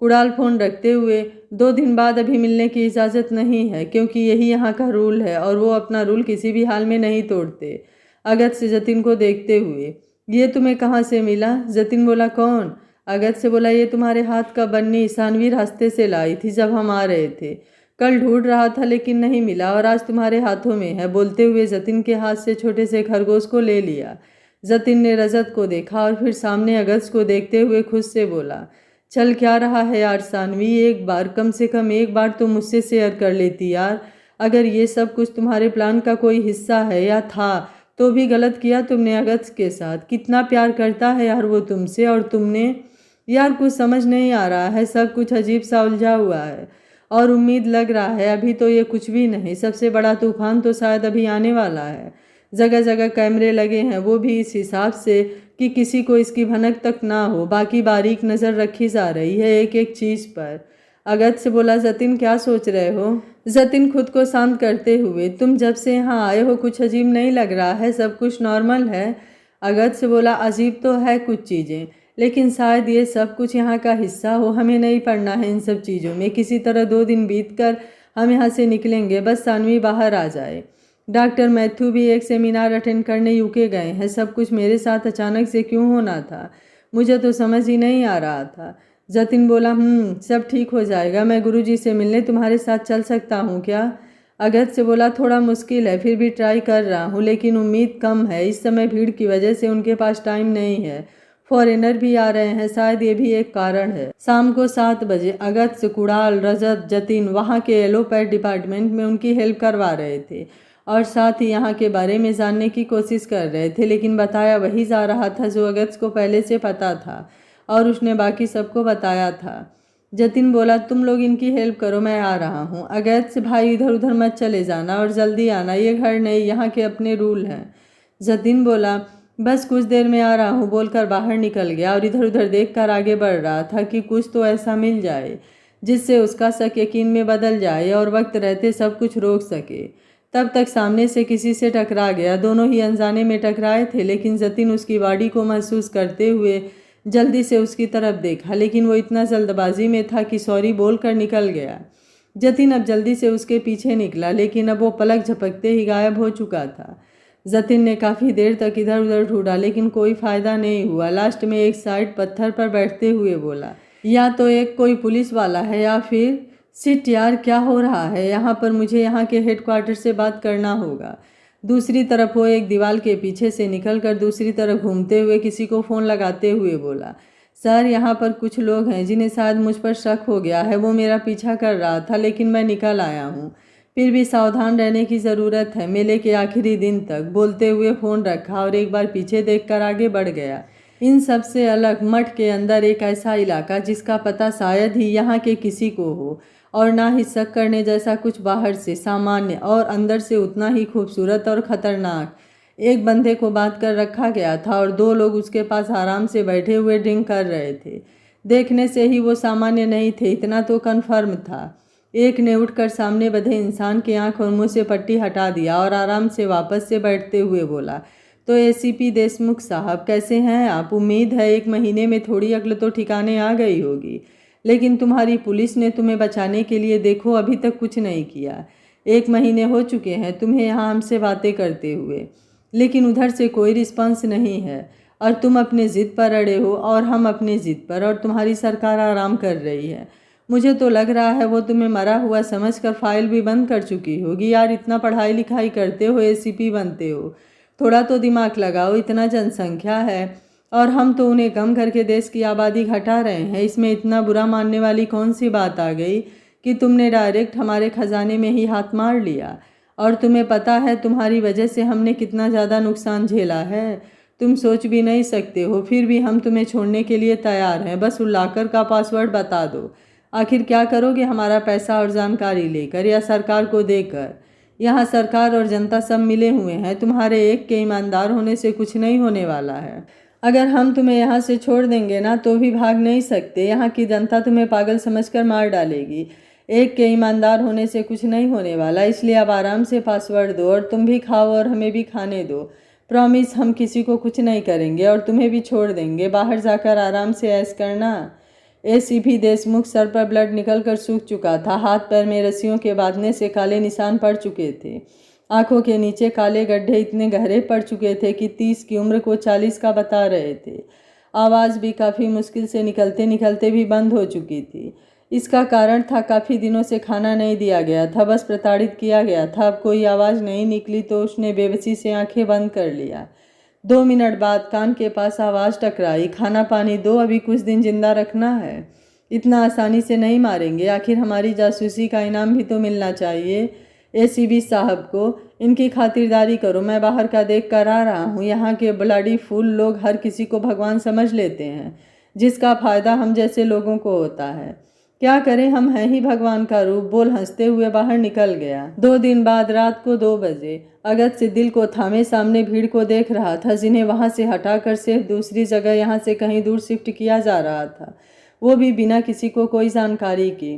कुणाल फोन रखते हुए, 2 दिन बाद अभी मिलने की इजाज़त नहीं है, क्योंकि यही यहाँ का रूल है और वो अपना रूल किसी भी हाल में नहीं तोड़ते। अगस्त्य जतिन को देखते हुए, ये तुम्हें कहाँ से मिला? जतिन बोला, कौन? अगस्त्य बोला, ये तुम्हारे हाथ का बन्नी सानवी रास्ते से लाई थी जब हम आ रहे थे। कल ढूंढ रहा था लेकिन नहीं मिला और आज तुम्हारे हाथों में है। बोलते हुए जतिन के हाथ से छोटे से खरगोश को ले लिया। जतिन ने रजत को देखा और फिर सामने अगस्त्य को देखते हुए खुद से बोला, चल क्या रहा है यार सानवी, एक बार, कम से कम एक बार तो मुझसे शेयर कर लेती यार। अगर ये सब कुछ तुम्हारे प्लान का कोई हिस्सा है या था तो भी गलत किया तुमने अगस्त्य के साथ। कितना प्यार करता है यार वो तुमसे, और तुमने। यार कुछ समझ नहीं आ रहा है, सब कुछ अजीब सा उलझा हुआ है और उम्मीद लग रहा है अभी तो ये कुछ भी नहीं, सबसे बड़ा तूफान तो शायद अभी आने वाला है। जगह जगह कैमरे लगे हैं, वो भी इस हिसाब से कि किसी को इसकी भनक तक ना हो। बाकी बारीक नज़र रखी जा रही है एक एक चीज़ पर। अगस्त्य बोला, जतिन क्या सोच रहे हो? जतिन खुद को शांत करते हुए, तुम जब से यहाँ आए हो कुछ अजीब नहीं लग रहा है, सब कुछ नॉर्मल है। अगस्त्य बोला, अजीब तो है कुछ चीज़ें, लेकिन शायद ये सब कुछ यहाँ का हिस्सा हो। हमें नहीं पड़ना है इन सब चीज़ों में। किसी तरह 2 दिन बीतकर हम यहाँ से निकलेंगे, बस सानवी बाहर आ जाए। डॉक्टर मैथ्यू भी एक सेमिनार अटेंड करने यूके गए हैं। सब कुछ मेरे साथ अचानक से क्यों होना था, मुझे तो समझ ही नहीं आ रहा था। जतिन बोला, सब ठीक हो जाएगा। मैं गुरुजी से मिलने तुम्हारे साथ चल सकता हूँ क्या? अगस्त्य बोला, थोड़ा मुश्किल है, फिर भी ट्राई कर रहा हूँ, लेकिन उम्मीद कम है। इस समय भीड़ की वजह से उनके पास टाइम नहीं है। फॉरेनर भी आ रहे हैं, शायद ये भी एक कारण है। शाम को 7 बजे अगस्त्य, कुणाल, रजत, जतिन वहाँ के एलोपैथ डिपार्टमेंट में उनकी हेल्प करवा रहे थे और साथ ही यहाँ के बारे में जानने की कोशिश कर रहे थे, लेकिन बताया वही जा रहा था जो अगस्त्य को पहले से पता था और उसने बाकी सबको बताया था। जतिन बोला, तुम लोग इनकी हेल्प करो, मैं आ रहा हूँ। अगस्त्य, भाई इधर उधर मत चले जाना और जल्दी आना, ये घर नहीं, यहाँ के अपने रूल हैं। जतिन बोला, बस कुछ देर में आ रहा हूँ बोलकर बाहर निकल गया और इधर उधर देखकर आगे बढ़ रहा था कि कुछ तो ऐसा मिल जाए जिससे उसका शक यकीन में बदल जाए और वक्त रहते सब कुछ रोक सके। तब तक सामने से किसी से टकरा गया। दोनों ही अनजाने में टकराए थे, लेकिन जतिन उसकी बॉडी को महसूस करते हुए जल्दी से उसकी तरफ देखा, लेकिन वो इतना जल्दबाजी में था कि सॉरी बोलकर निकल गया। जतिन अब जल्दी से उसके पीछे निकला, लेकिन अब वो पलक झपकते ही गायब हो चुका था। जतिन ने काफ़ी देर तक इधर उधर ढूंढा, लेकिन कोई फ़ायदा नहीं हुआ। लास्ट में एक साइड पत्थर पर बैठते हुए बोला, या तो एक कोई पुलिस वाला है या फिर सिट यार, क्या हो रहा है यहाँ पर? मुझे यहाँ के हेडक्वार्टर से बात करना होगा। दूसरी तरफ वो एक दीवार के पीछे से निकलकर दूसरी तरफ घूमते हुए किसी को फ़ोन लगाते हुए बोला, सर यहाँ पर कुछ लोग हैं जिन्हें शायद मुझ पर शक हो गया है। वो मेरा पीछा कर रहा था, लेकिन मैं निकल आया हूँ। फिर भी सावधान रहने की ज़रूरत है मेले के आखिरी दिन तक। बोलते हुए फ़ोन रखा और एक बार पीछे देखकर आगे बढ़ गया। इन सब से अलग मठ के अंदर एक ऐसा इलाका जिसका पता शायद ही यहाँ के किसी को हो, और ना ही शक करने जैसा कुछ। बाहर से सामान्य और अंदर से उतना ही खूबसूरत और ख़तरनाक। एक बंदे को बांध कर रखा गया था और 2 लोग उसके पास आराम से बैठे हुए ड्रिंक कर रहे थे। देखने से ही वो सामान्य नहीं थे, इतना तो कन्फर्म था। एक ने उठकर सामने बंधे इंसान की आंख और मुंह से पट्टी हटा दिया और आराम से वापस से बैठते हुए बोला, तो एसीपी देशमुख साहब कैसे हैं आप? उम्मीद है 1 महीने में थोड़ी अक्ल तो ठिकाने आ गई होगी, लेकिन तुम्हारी पुलिस ने तुम्हें बचाने के लिए देखो अभी तक कुछ नहीं किया। 1 महीने हो चुके हैं तुम्हें यहाँ हमसे बातें करते हुए, लेकिन उधर से कोई रिस्पॉन्स नहीं है और तुम अपने ज़िद पर अड़े हो और हम अपने ज़िद पर, और तुम्हारी सरकार आराम कर रही है। मुझे तो लग रहा है वो तुम्हें मरा हुआ समझकर फाइल भी बंद कर चुकी होगी। यार इतना पढ़ाई लिखाई करते हो, एसीपी बनते हो, थोड़ा तो दिमाग लगाओ। इतना जनसंख्या है और हम तो उन्हें कम करके देश की आबादी घटा रहे हैं। इसमें इतना बुरा मानने वाली कौन सी बात आ गई कि तुमने डायरेक्ट हमारे खजाने में ही हाथ मार लिया? और तुम्हें पता है तुम्हारी वजह से हमने कितना ज़्यादा नुकसान झेला है, तुम सोच भी नहीं सकते हो। फिर भी हम तुम्हें छोड़ने के लिए तैयार हैं, बस लॉकर का पासवर्ड बता दो। आखिर क्या करोगे हमारा पैसा और जानकारी लेकर या सरकार को देकर? यहाँ सरकार और जनता सब मिले हुए हैं, तुम्हारे एक के ईमानदार होने से कुछ नहीं होने वाला है। अगर हम तुम्हें यहाँ से छोड़ देंगे ना तो भी भाग नहीं सकते। यहाँ की जनता तुम्हें पागल समझकर मार डालेगी। एक के ईमानदार होने से कुछ नहीं होने वाला, इसलिए अब आराम से पासवर्ड दो और तुम भी खाओ और हमें भी खाने दो। प्रॉमिस, हम किसी को कुछ नहीं करेंगे और तुम्हें भी छोड़ देंगे। बाहर जाकर आराम से ऐश करना। एसीपी देशमुख सर पर ब्लड निकलकर सूख चुका था। हाथ पैर में रस्सियों के बांधने से काले निशान पड़ चुके थे। आंखों के नीचे काले गड्ढे इतने गहरे पड़ चुके थे कि 30 की उम्र को 40 का बता रहे थे। आवाज़ भी काफ़ी मुश्किल से निकलते निकलते भी बंद हो चुकी थी। इसका कारण था काफ़ी दिनों से खाना नहीं दिया गया था, बस प्रताड़ित किया गया था। अब कोई आवाज़ नहीं निकली तो उसने बेबसी से आंखें बंद कर लिया। 2 मिनट बाद कान के पास आवाज़ टकराई, खाना पानी दो, अभी कुछ दिन जिंदा रखना है। इतना आसानी से नहीं मारेंगे, आखिर हमारी जासूसी का इनाम भी तो मिलना चाहिए। एसीपी साहब को इनकी खातिरदारी करो, मैं बाहर का देख कर आ रहा हूँ। यहाँ के ब्लडी फूल लोग हर किसी को भगवान समझ लेते हैं, जिसका फ़ायदा हम जैसे लोगों को होता है। क्या करें, हम हैं ही भगवान का रूप, बोल हंसते हुए बाहर निकल गया। 2 दिन बाद रात को 2 बजे अगस्त्य दिल को थामे सामने भीड़ को देख रहा था, जिन्हें वहां से हटाकर सिर्फ दूसरी जगह यहाँ से कहीं दूर शिफ्ट किया जा रहा था, वो भी बिना किसी को कोई जानकारी की।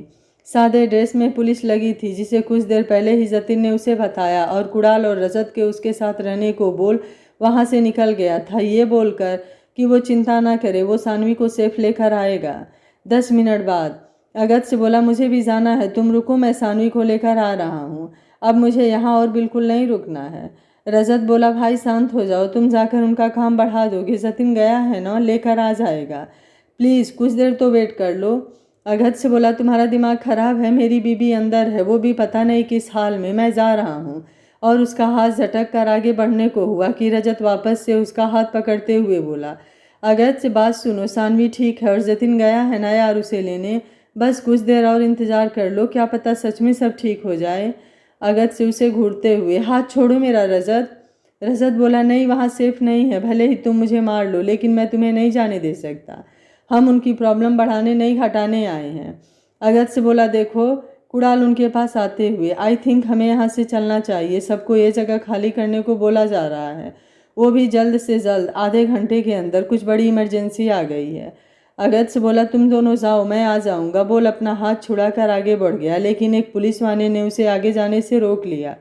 सादे ड्रेस में पुलिस लगी थी, जिसे कुछ देर पहले ही जतिन ने उसे बताया, और कुणाल और रजत के उसके साथ रहने को बोल वहां से निकल गया था, ये बोलकर कि वो चिंता ना करे, वो सानवी को सेफ लेकर आएगा। 10 मिनट बाद अगस्त्य बोला, मुझे भी जाना है, तुम रुको, मैं सानवी को लेकर आ रहा हूँ, अब मुझे यहाँ और बिल्कुल नहीं रुकना है। रजत बोला, भाई शांत हो जाओ, तुम जाकर उनका काम बढ़ा दोगे, जतिन गया है ना, लेकर आ जाएगा, प्लीज़ कुछ देर तो वेट कर लो। अगस्त्य बोला, तुम्हारा दिमाग खराब है, मेरी बीबी अंदर है, वो भी पता नहीं किस हाल में, मैं जा रहा हूँ। और उसका हाथ झटक कर आगे बढ़ने को हुआ कि रजत वापस से उसका हाथ पकड़ते हुए बोला, अगस्त्य बात सुनो, सानवी ठीक है और जतिन गया है ना यार उसे लेने, बस कुछ देर और इंतज़ार कर लो, क्या पता सच में सब ठीक हो जाए। अगस्त्य उसे घूरते हुए, हाथ छोड़ो मेरा रजत। रजत बोला, नहीं, वहाँ सेफ नहीं है, भले ही तुम मुझे मार लो, लेकिन मैं तुम्हें नहीं जाने दे सकता, हम उनकी प्रॉब्लम बढ़ाने नहीं घटाने आए हैं। अगस्त्य बोला, देखो, कुणाल उनके पास आते हुए, आई थिंक हमें यहाँ से चलना चाहिए, सबको ये जगह खाली करने को बोला जा रहा है, वो भी जल्द से जल्द, आधे घंटे के अंदर, कुछ बड़ी इमरजेंसी आ गई है। अगस्त्य बोला, तुम दोनों जाओ, मैं आ जाऊंगा, बोल अपना हाथ छुड़ाकर आगे बढ़ गया, लेकिन एक पुलिस वाले ने उसे आगे जाने से रोक लिया।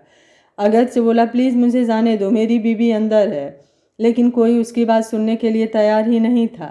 अगस्त्य बोला, प्लीज़ मुझे जाने दो, मेरी बीबी अंदर है, लेकिन कोई उसकी बात सुनने के लिए तैयार ही नहीं था।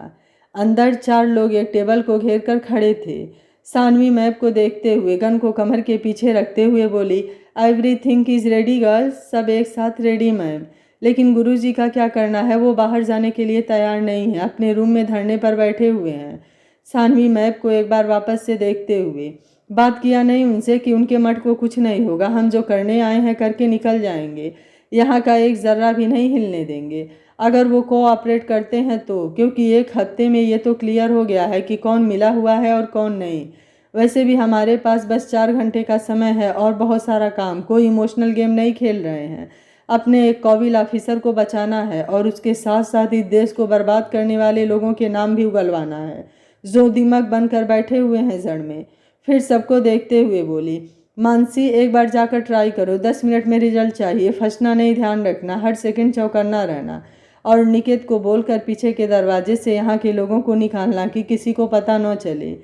अंदर 4 लोग एक टेबल को घेर कर खड़े थे। सानवी मैप को देखते हुए गन को कमर के पीछे रखते हुए बोली, एवरीथिंग इज़ रेडी गर्ल्स, सब एक साथ रेडी मैम, लेकिन गुरुजी का क्या करना है, वो बाहर जाने के लिए तैयार नहीं है, अपने रूम में धरने पर बैठे हुए हैं। सानवी मैप को एक बार वापस से देखते हुए, बात किया नहीं उनसे कि उनके मठ को कुछ नहीं होगा, हम जो करने आए हैं करके निकल जाएंगे, यहाँ का एक ज़र्रा भी नहीं हिलने देंगे, अगर वो कोऑपरेट करते हैं तो, क्योंकि 1 हफ्ते में ये तो क्लियर हो गया है कि कौन मिला हुआ है और कौन नहीं। वैसे भी हमारे पास बस 4 घंटे का समय है और बहुत सारा काम, कोई इमोशनल गेम नहीं खेल रहे हैं, अपने एक काबिल ऑफिसर को बचाना है और उसके साथ साथ इस देश को बर्बाद करने वाले लोगों के नाम भी उगलवाना है, जो दिमाग बनकर बैठे हुए हैं जड़ में। फिर सबको देखते हुए बोली, मानसी, एक बार जाकर ट्राई करो, 10 मिनट में रिजल्ट चाहिए, फंसना नहीं, ध्यान रखना, हर सेकंड चौकन्ना रहना, और निकेत को बोलकर पीछे के दरवाजे से यहाँ के लोगों को निकालना कि किसी को पता न चले।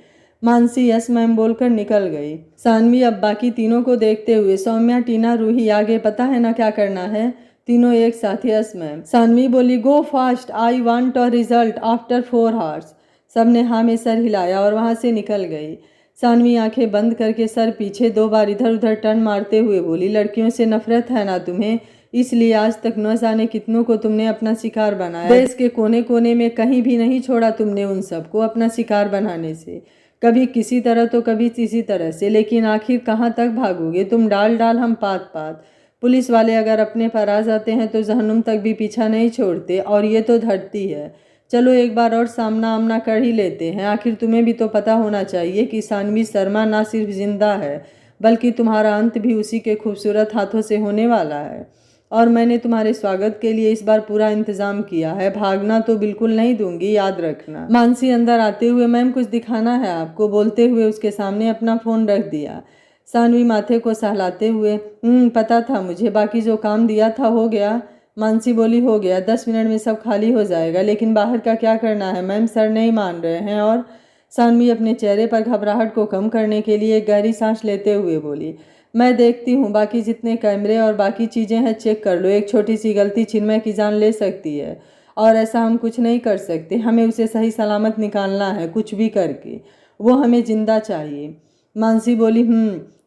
मानसी यस मैम बोलकर निकल गई। सानवी अब बाकी तीनों को देखते हुए, सौम्या, टीना, रूही, आगे पता है ना क्या करना है? तीनों एक साथ, यस मैम। सानवी बोली, go fast, I want a result after 4 hours. सबने हाँ में सर हिलाया और वहाँ से निकल गई। सानवी आंखें बंद करके सर पीछे 2 बार इधर उधर टर्न मारते हुए बोली, लड़कियों से नफरत है ना तुम्हें, इसलिए आज तक न जाने कितनों को तुमने अपना शिकार बनाया, देश के कोने कोने में कहीं भी नहीं छोड़ा तुमने उन सबको अपना शिकार बनाने से, कभी किसी तरह तो कभी किसी तरह से, लेकिन आखिर कहाँ तक भागोगे तुम, डाल डाल हम पात पात। पुलिस वाले अगर अपने पर आ जाते हैं तो जहन्नुम तक भी पीछा नहीं छोड़ते, और ये तो धरती है, चलो एक बार और सामना आमना कर ही लेते हैं, आखिर तुम्हें भी तो पता होना चाहिए कि सानवी शर्मा ना सिर्फ जिंदा है, बल्कि तुम्हारा अंत भी उसी के खूबसूरत हाथों से होने वाला है, और मैंने तुम्हारे स्वागत के लिए इस बार पूरा इंतजाम किया है, भागना तो बिल्कुल नहीं दूंगी, याद रखना। मानसी अंदर आते हुए, मैम कुछ दिखाना है आपको, बोलते हुए उसके सामने अपना फ़ोन रख दिया। सानवी माथे को सहलाते हुए, पता था मुझे, बाकी जो काम दिया था हो गया। मानसी बोली, हो गया, 10 मिनट में सब खाली हो जाएगा, लेकिन बाहर का क्या करना है मैम, सर नहीं मान रहे हैं। और सानवी अपने चेहरे पर घबराहट को कम करने के लिए गहरी सांस लेते हुए बोली, मैं देखती हूँ, बाकी जितने कैमरे और बाकी चीज़ें हैं चेक कर लो, एक छोटी सी गलती चिन्मय की जान ले सकती है, और ऐसा हम कुछ नहीं कर सकते, हमें उसे सही सलामत निकालना है, कुछ भी करके, वो हमें जिंदा चाहिए। मानसी बोली,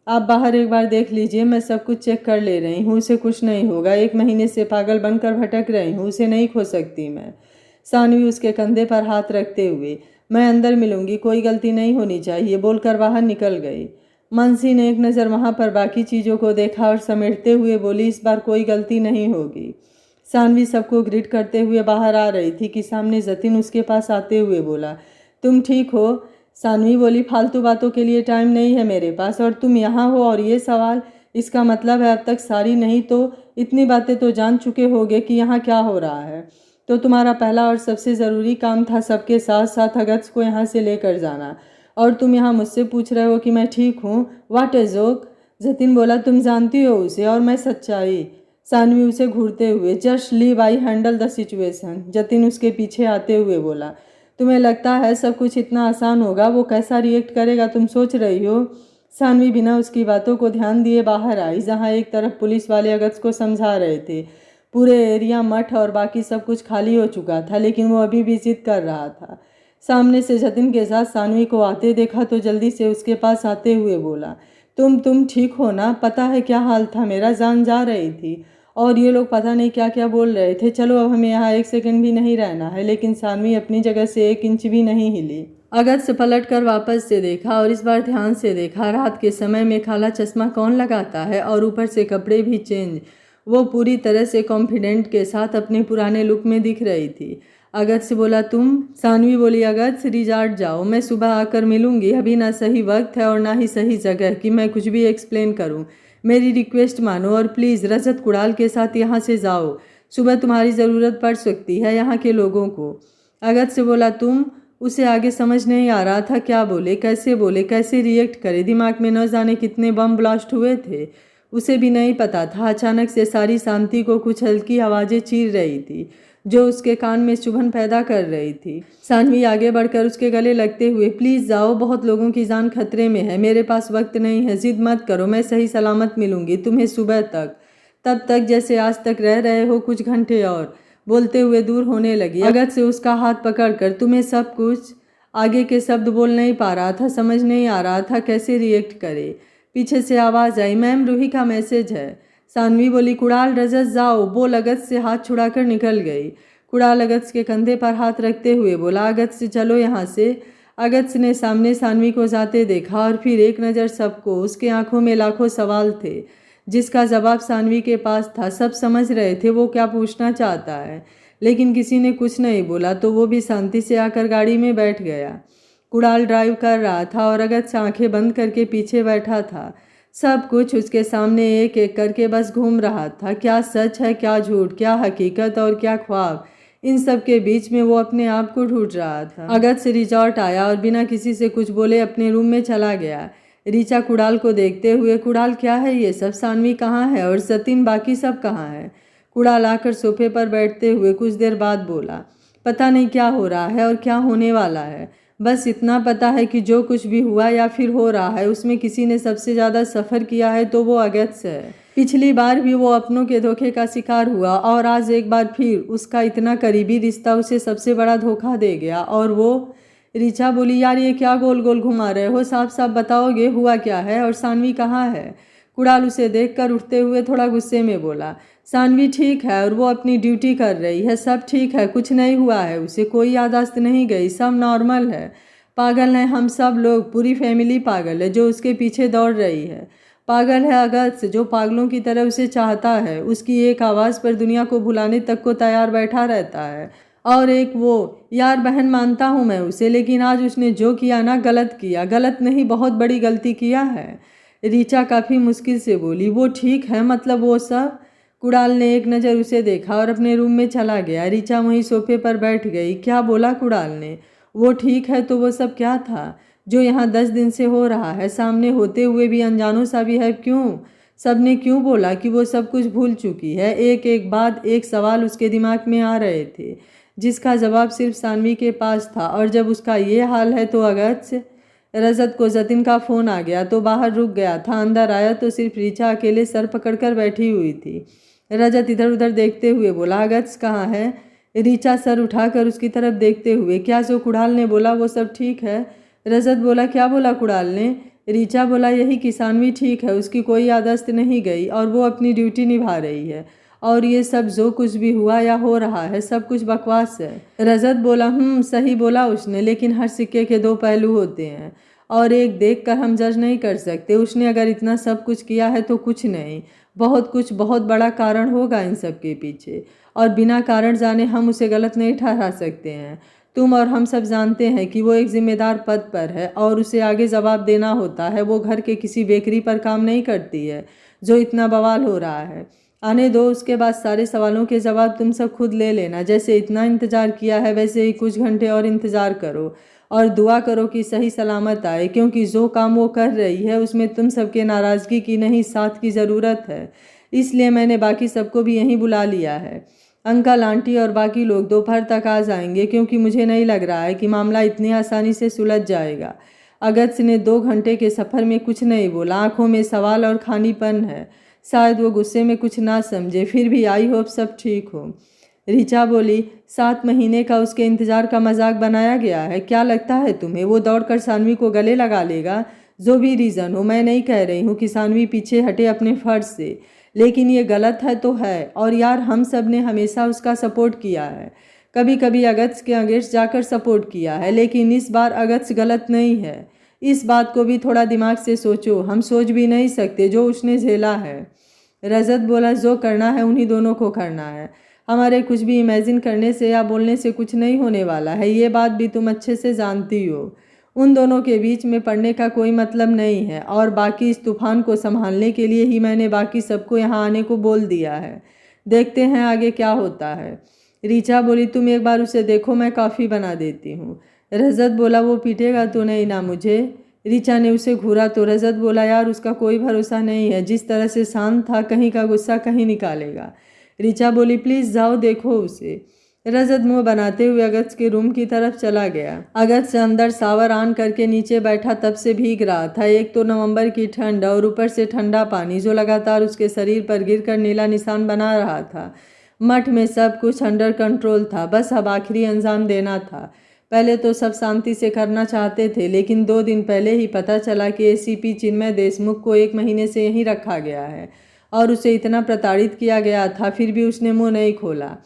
आप बाहर एक बार देख लीजिए, मैं सब कुछ चेक कर ले रही हूँ, उसे कुछ नहीं होगा, 1 महीने से पागल बनकर भटक रही हूँ, उसे नहीं खो सकती मैं। सानवी उसके कंधे पर हाथ रखते हुए, मैं अंदर मिलूंगी, कोई गलती नहीं होनी चाहिए, बोलकर बाहर निकल गई। मानसी ने एक नज़र वहाँ पर बाकी चीज़ों को देखा और समेटते हुए बोली, इस बार कोई गलती नहीं होगी। सानवी सबको ग्रीट करते हुए बाहर आ रही थी कि सामने जतिन उसके पास आते हुए बोला, तुम ठीक हो? सानवी बोली, फालतू बातों के लिए टाइम नहीं है मेरे पास, और तुम यहाँ हो और ये सवाल, इसका मतलब है अब तक सारी नहीं तो इतनी बातें तो जान चुके होगे कि यहाँ क्या हो रहा है, तो तुम्हारा पहला और सबसे ज़रूरी काम था सबके साथ साथ अगस्त्य को यहाँ से लेकर जाना, और तुम यहाँ मुझसे पूछ रहे हो कि मैं ठीक हूँ। What a joke. जतिन बोला, तुम जानती हो उसे और मैं सच्चाई। सानवी उसे घूरते हुए, just leave, I handle the situation. Jatin उसके पीछे आते हुए बोला, तुम्हें लगता है सब कुछ इतना आसान होगा? वो कैसा रिएक्ट करेगा तुम सोच रही हो? सानवी बिना उसकी बातों को ध्यान दिए बाहर आई, जहाँ एक तरफ पुलिस वाले अगस्त को समझा रहे थे। पूरे एरिया मठ और बाकी सब कुछ खाली हो चुका था, लेकिन वो अभी भी जिद कर रहा था। सामने से जतिन के साथ सानवी को आते देखा तो जल्दी से उसके पास आते हुए बोला, तुम ठीक हो ना? पता है क्या हाल था मेरा, जान जा रही थी और ये लोग पता नहीं क्या क्या बोल रहे थे। चलो अब हमें यहाँ एक सेकंड भी नहीं रहना है। लेकिन सानवी अपनी जगह से एक इंच भी नहीं हिली। अगस्त से पलट कर वापस से देखा और इस बार ध्यान से देखा। रात के समय में काला चश्मा कौन लगाता है, और ऊपर से कपड़े भी चेंज। वो पूरी तरह से कॉन्फिडेंट के साथ अपने पुराने लुक में दिख रही थी। अगस्त से बोला, तुम? सानवी बोली, अगस्त रिजॉर्ट जाओ, मैं सुबह आकर मिलूंगी। अभी ना सही वक्त है और ना ही सही जगह कि मैं कुछ भी एक्सप्लेन करूं। मेरी रिक्वेस्ट मानो और प्लीज़ रजत कुड़ाल के साथ यहाँ से जाओ। सुबह तुम्हारी ज़रूरत पड़ सकती है यहाँ के लोगों को। अगस्त से बोला, तुम? उसे आगे समझ नहीं आ रहा था क्या बोले, कैसे रिएक्ट करे। दिमाग में न जाने कितने बम ब्लास्ट हुए थे, उसे भी नहीं पता था। अचानक से सारी शांति को कुछ हल्की आवाज़ें चीर रही थी जो उसके कान में चुभन पैदा कर रही थी। सानवी आगे बढ़कर उसके गले लगते हुए, प्लीज़ जाओ, बहुत लोगों की जान खतरे में है, मेरे पास वक्त नहीं है, जिद मत करो, मैं सही सलामत मिलूंगी तुम्हें सुबह तक, तब तक जैसे आज तक रह रहे हो, कुछ घंटे और। बोलते हुए दूर होने लगी। अगस्त से उसका हाथ पकड़कर, तुम्हें सब कुछ। आगे के शब्द बोल नहीं पा रहा था, समझ नहीं आ रहा था कैसे रिएक्ट करे। पीछे से आवाज़ आई, मैम रूही का मैसेज है। सानवी बोली, कुड़ाल रजत जाओ, बोल। अगस्त से हाथ छुड़ाकर निकल गई। कुड़ाल अगस्त के कंधे पर हाथ रखते हुए बोला, अगस्त से चलो यहाँ से। अगस्त ने सामने सानवी को जाते देखा और फिर एक नज़र सबको। उसके आंखों में लाखों सवाल थे जिसका जवाब सानवी के पास था। सब समझ रहे थे वो क्या पूछना चाहता है, लेकिन किसी ने कुछ नहीं बोला तो वो भी शांति से आकर गाड़ी में बैठ गया। कुड़ाल ड्राइव कर रहा था और अगस्त आंखें बंद करके पीछे बैठा था। सब कुछ उसके सामने एक एक करके बस घूम रहा था। क्या सच है, क्या झूठ, क्या हकीकत और क्या ख्वाब, इन सब के बीच में वो अपने आप को ढूंढ रहा था। अगस्त से रिजॉर्ट आया और बिना किसी से कुछ बोले अपने रूम में चला गया। रीचा कुड़ाल को देखते हुए, कुड़ाल क्या है ये सब? सानवी कहाँ है और सतीन, बाकी सब कहाँ है? कुड़ाल आकर सोफे पर बैठते हुए कुछ देर बाद बोला, पता नहीं क्या हो रहा है और क्या होने वाला है। बस इतना पता है कि जो कुछ भी हुआ या फिर हो रहा है उसमें किसी ने सबसे ज़्यादा सफ़र किया है तो वो अगस्त है। पिछली बार भी वो अपनों के धोखे का शिकार हुआ और आज एक बार फिर उसका इतना करीबी रिश्ता उसे सबसे बड़ा धोखा दे गया। और वो। रीचा बोली, यार ये क्या गोल गोल घुमा रहे हो, साफ साफ बताओगे हुआ क्या है और सानवी कहाँ है? कुड़ाल उसे देखकर उठते हुए थोड़ा गुस्से में बोला, सानवी ठीक है और वो अपनी ड्यूटी कर रही है, सब ठीक है, कुछ नहीं हुआ है उसे, कोई याददाश्त नहीं गई, सब नॉर्मल है। पागल हैं हम सब लोग, पूरी फैमिली पागल है जो उसके पीछे दौड़ रही है। पागल है अगस्त जो पागलों की तरह उसे चाहता है, उसकी एक आवाज़ पर दुनिया को भुलाने तक को तैयार बैठा रहता है। और एक वो, यार बहन मानता हूँ मैं उसे, लेकिन आज उसने जो किया ना, गलत किया। गलत नहीं, बहुत बड़ी गलती किया है। रीचा काफ़ी मुश्किल से बोली, वो ठीक है, मतलब वो सब? कुड़ाल ने एक नज़र उसे देखा और अपने रूम में चला गया। रीचा वहीं सोफे पर बैठ गई। क्या बोला कुड़ाल ने? वो ठीक है तो वो सब क्या था जो यहाँ 10 दिन से हो रहा है, सामने होते हुए भी अनजानों सा भी है? क्यों सबने क्यों बोला कि वो सब कुछ भूल चुकी है? एक एक बाद एक सवाल उसके दिमाग में आ रहे थे जिसका जवाब सिर्फ सानवी के पास था। और जब उसका ये हाल है तो अगस्त। रजत को जतिन का फ़ोन आ गया तो बाहर रुक गया था। अंदर आया तो सिर्फ रीचा अकेले सर पकड़कर बैठी हुई थी। रजत इधर उधर देखते हुए बोला, अगस्त कहाँ है? रीचा सर उठाकर उसकी तरफ देखते हुए, क्या जो कुड़ाल ने बोला वो सब ठीक है? रजत बोला, क्या बोला कुड़ाल ने? रीचा बोला, यही कि सानवी ठीक है, उसकी कोई याददाश्त नहीं गई और वो अपनी ड्यूटी निभा रही है, और ये सब जो कुछ भी हुआ या हो रहा है सब कुछ बकवास है। रजत बोला, सही बोला उसने, लेकिन हर सिक्के के दो पहलू होते हैं और एक देखकर हम जज नहीं कर सकते। उसने अगर इतना सब कुछ किया है तो कुछ नहीं, बहुत कुछ, बहुत बड़ा कारण होगा इन सब के पीछे, और बिना कारण जाने हम उसे गलत नहीं ठहरा सकते हैं। तुम और हम सब जानते हैं कि वो एक जिम्मेदार पद पर है और उसे आगे जवाब देना होता है। वो घर के किसी बेकरी पर काम नहीं करती है जो इतना बवाल हो रहा है। आने दो, उसके बाद सारे सवालों के जवाब तुम सब खुद ले लेना। जैसे इतना इंतज़ार किया है वैसे ही कुछ घंटे और इंतज़ार करो और दुआ करो कि सही सलामत आए, क्योंकि जो काम वो कर रही है उसमें तुम सबके नाराज़गी की नहीं, साथ की ज़रूरत है। इसलिए मैंने बाकी सबको भी यहीं बुला लिया है। अंकल, आंटी और बाकी लोग दोपहर तक आ जाएंगे, क्योंकि मुझे नहीं लग रहा है कि मामला इतनी आसानी से सुलझ जाएगा। अगस्त ने 2 घंटे के सफ़र में कुछ नहीं बोला। आंखों में सवाल और खानीपन है। शायद वो गुस्से में कुछ ना समझे, फिर भी आई होप सब ठीक हो। ऋचा बोली, 7 महीने का उसके इंतज़ार का मजाक बनाया गया है। क्या लगता है तुम्हें वो दौड़कर सानवी को गले लगा लेगा? जो भी रीज़न हो, मैं नहीं कह रही हूँ कि सानवी पीछे हटे अपने फ़र्ज से, लेकिन ये गलत है तो है। और यार, हम सब ने हमेशा उसका सपोर्ट किया है, कभी कभी अगस्त के अगेंस्ट जाकर सपोर्ट किया है, लेकिन इस बार अगस्त गलत नहीं है। इस बात को भी थोड़ा दिमाग से सोचो। हम सोच भी नहीं सकते जो उसने झेला है। रजत बोला, जो करना है उन्हीं दोनों को करना है। हमारे कुछ भी इमेजिन करने से या बोलने से कुछ नहीं होने वाला है, ये बात भी तुम अच्छे से जानती हो। उन दोनों के बीच में पड़ने का कोई मतलब नहीं है, और बाकी इस तूफान को संभालने के लिए ही मैंने बाकी सबको यहाँ आने को बोल दिया है। देखते हैं आगे क्या होता है। ऋचा बोली, तुम एक बार उसे देखो, मैं कॉफ़ी बना देती हूँ। रजत बोला, वो पीटेगा तो नहीं ना मुझे? ऋचा ने उसे घूरा तो रजत बोला, यार उसका कोई भरोसा नहीं है। जिस तरह से शांत था, कहीं का गुस्सा कहीं निकालेगा। ऋचा बोली, प्लीज़ जाओ देखो उसे। रजत मुंह बनाते हुए अगस्त के रूम की तरफ चला गया। अगस्त अंदर शावर ऑन करके नीचे बैठा तब से भीग रहा था। एक तो नवंबर की ठंड और ऊपर से ठंडा पानी जो लगातार उसके शरीर पर गिरकर नीला निशान बना रहा था। मठ में सब कुछ अंडर कंट्रोल था, बस अब आखिरी अंजाम देना था। पहले तो सब शांति से करना चाहते थे, लेकिन 2 दिन पहले ही पता चला कि एसीपी चिन्मय देशमुख को 1 महीने से यहीं रखा गया है और उसे इतना प्रताड़ित किया गया था, फिर भी उसने मुंह नहीं खोला।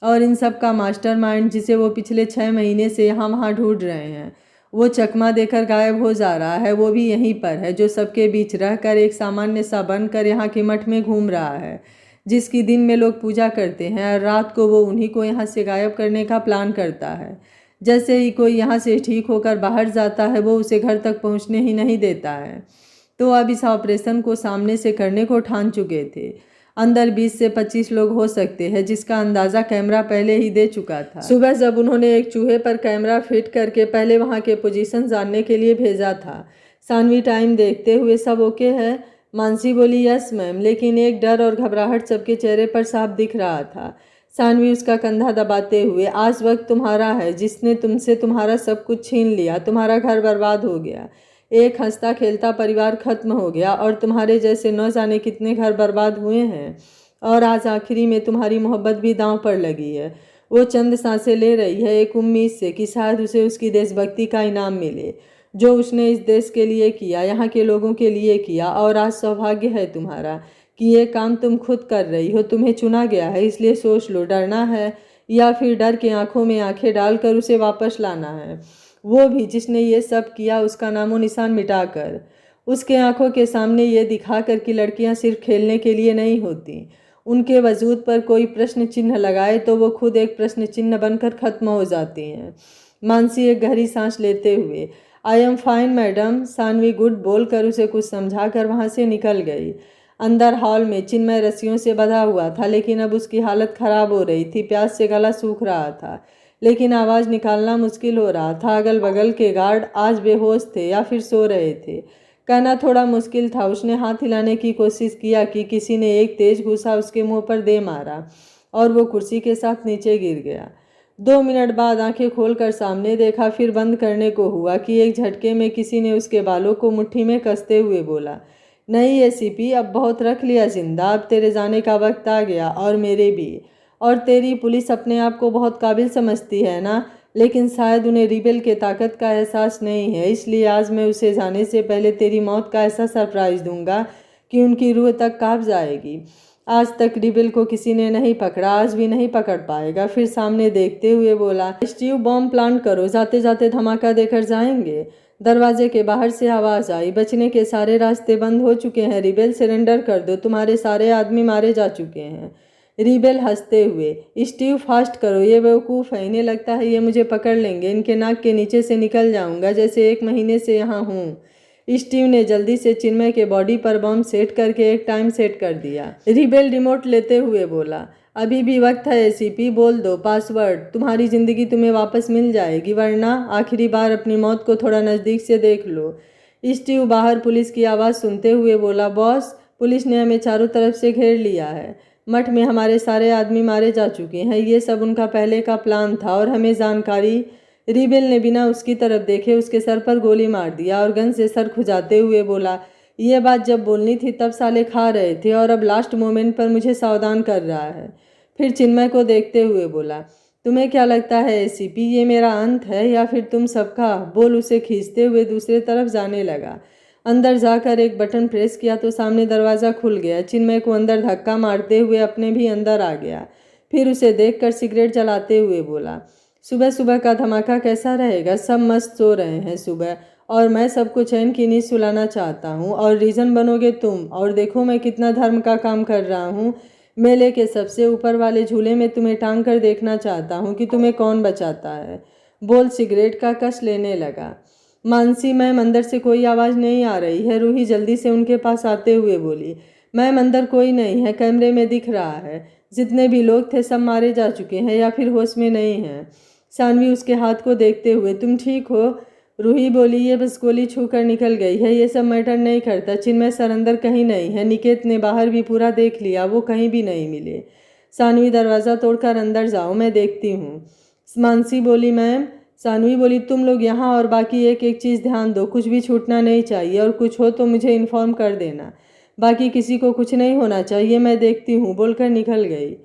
और इन सब का मास्टरमाइंड, जिसे वो पिछले 6 महीने से यहाँ वहाँ ढूंढ रहे हैं, वो चकमा देकर गायब हो जा रहा है। वो भी यहीं पर है, जो सबके बीच रहकर एक सामान्य सा बनकर यहाँ के मठ में घूम रहा है, जिसकी दिन में लोग पूजा करते हैं और रात को वो उन्हीं को यहाँ से गायब करने का प्लान करता है। जैसे ही कोई यहाँ से ठीक होकर बाहर जाता है, वो उसे घर तक पहुँचने ही नहीं देता है। तो अब इस ऑपरेशन को सामने से करने को ठान चुके थे। अंदर 20 से 25 लोग हो सकते हैं, जिसका अंदाज़ा कैमरा पहले ही दे चुका था। सुबह जब उन्होंने एक चूहे पर कैमरा फिट करके पहले वहाँ के पोजीशन जानने के लिए भेजा था। सानवी टाइम देखते हुए, सब ओके है? मानसी बोली, यस मैम, लेकिन एक डर और घबराहट सबके चेहरे पर साफ दिख रहा था। सानवी उसका कंधा दबाते हुए, आज वक्त तुम्हारा है, जिसने तुमसे तुम्हारा सब कुछ छीन लिया। तुम्हारा घर बर्बाद हो गया, एक हंसता खेलता परिवार खत्म हो गया, और तुम्हारे जैसे न जाने कितने घर बर्बाद हुए हैं। और आज आखिरी में तुम्हारी मोहब्बत भी दांव पर लगी है। वो चंद सांसें ले रही है, एक उम्मीद से कि शायद उसे उसकी देशभक्ति का इनाम मिले, जो उसने इस देश के लिए किया, यहाँ के लोगों के लिए किया। और आज सौभाग्य है तुम्हारा कि ये काम तुम खुद कर रही हो। तुम्हें चुना गया है, इसलिए सोच लो, डरना है या फिर डर के आंखों में आंखें डालकर उसे वापस लाना है। वो भी जिसने ये सब किया, उसका नामो निशान मिटाकर, उसके आंखों के सामने ये दिखाकर कि लड़कियां सिर्फ खेलने के लिए नहीं होती। उनके वजूद पर कोई प्रश्न चिन्ह लगाए तो वो खुद एक प्रश्न चिन्ह बनकर खत्म हो जाती हैं। मानसी एक गहरी सांस लेते हुए, I am fine madam, Saanvi good बोलकर उसे कुछ समझाकर वहाँ से निकल गई। अंदर हॉल में चिन्मय रस्सियों से बंधा हुआ था, लेकिन अब उसकी हालत खराब हो रही थी। प्यास से गला सूख रहा था, लेकिन आवाज़ निकालना मुश्किल हो रहा था। अगल बगल के गार्ड आज बेहोश थे या फिर सो रहे थे, कहना थोड़ा मुश्किल था। उसने हाथ हिलाने की कोशिश किया कि किसी ने एक तेज घूसा उसके मुंह पर दे मारा और वो कुर्सी के साथ नीचे गिर गया। 2 मिनट बाद आंखें खोलकर सामने देखा, फिर बंद करने को हुआ कि एक झटके में किसी ने उसके बालों को मुट्ठी में कसते हुए बोला, नहीं एसीपी, अब बहुत रख लिया जिंदा, अब तेरे जाने का वक्त आ गया, और मेरे भी। और तेरी पुलिस अपने आप को बहुत काबिल समझती है ना, लेकिन शायद उन्हें रिबेल के ताकत का एहसास नहीं है। इसलिए आज मैं उसे जाने से पहले तेरी मौत का ऐसा सरप्राइज दूंगा कि उनकी रूह तक कांप जाएगी। आज तक रिबेल को किसी ने नहीं पकड़ा, आज भी नहीं पकड़ पाएगा। फिर सामने देखते हुए बोला, स्टीव, बॉम्ब प्लांट करो, जाते जाते धमाका देकर जाएंगे। दरवाजे के बाहर से आवाज़ आई, बचने के सारे रास्ते बंद हो चुके हैं। रिबेल, सरेंडर कर दो, तुम्हारे सारे आदमी मारे जा चुके हैं। रिबेल हंसते हुए, स्टीव फास्ट करो, ये बेवकूफ़ है, इन्हें लगता है ये मुझे पकड़ लेंगे, इनके नाक के नीचे से निकल जाऊंगा, जैसे 1 महीने से यहाँ हूँ। स्टीव ने जल्दी से चिन्मय के बॉडी पर बॉम्ब सेट करके एक टाइम सेट कर दिया। रिबेल रिमोट लेते हुए बोला, अभी भी वक्त है एसीपी, बोल दो पासवर्ड, तुम्हारी जिंदगी तुम्हें वापस मिल जाएगी, वरना आखिरी बार अपनी मौत को थोड़ा नज़दीक से देख लो। स्टीव बाहर पुलिस की आवाज़ सुनते हुए बोला, बॉस, पुलिस ने हमें चारों तरफ से घेर लिया है। मठ में हमारे सारे आदमी मारे जा चुके हैं। ये सब उनका पहले का प्लान था और हमें जानकारी। रिबेल ने बिना उसकी तरफ देखे उसके सर पर गोली मार दिया और गन से सर खुजाते हुए बोला, ये बात जब बोलनी थी तब साले खा रहे थे और अब लास्ट मोमेंट पर मुझे सावधान कर रहा है। फिर चिन्मय को देखते हुए बोला, तुम्हें क्या लगता है एसीपी, ये मेरा अंत है या फिर तुम सबका? बोल उसे खींचते हुए दूसरे तरफ जाने लगा। अंदर जाकर एक बटन प्रेस किया तो सामने दरवाज़ा खुल गया। चिन्मय को अंदर धक्का मारते हुए अपने भी अंदर आ गया। फिर उसे देखकर सिगरेट जलाते हुए बोला, सुबह सुबह का धमाका कैसा रहेगा? सब मस्त सो रहे हैं सुबह, और मैं सबको चैन की नींद सुलाना चाहता हूँ और रीज़न बनोगे तुम। और देखो मैं कितना धर्म का काम कर रहा हूँ। मेले के सबसे ऊपर वाले झूले में तुम्हें टांग कर देखना चाहता हूँ कि तुम्हें कौन बचाता है। बोल सिगरेट का कस लेने लगा। मानसी, मैम अंदर से कोई आवाज़ नहीं आ रही है। रूही जल्दी से उनके पास आते हुए बोली, मैम अंदर कोई नहीं है, कैमरे में दिख रहा है। जितने भी लोग थे सब मारे जा चुके हैं या फिर होश में नहीं हैं। सानवी उसके हाथ को देखते हुए, तुम ठीक हो? रूही बोली, ये बस गोली छू कर निकल गई है, ये सब मैटर नहीं करता। चिन्मय सर अंदर कहीं नहीं है। निकेत ने बाहर भी पूरा देख लिया, वो कहीं भी नहीं मिले। सानवी, दरवाज़ा तोड़कर अंदर जाओ, मैं देखती हूँ। मानसी बोली, मैम। सानवी बोली, तुम लोग यहाँ और बाकी एक एक चीज़ ध्यान दो, कुछ भी छूटना नहीं चाहिए और कुछ हो तो मुझे इन्फॉर्म कर देना। बाकी किसी को कुछ नहीं होना चाहिए, मैं देखती हूँ, बोलकर निकल गई।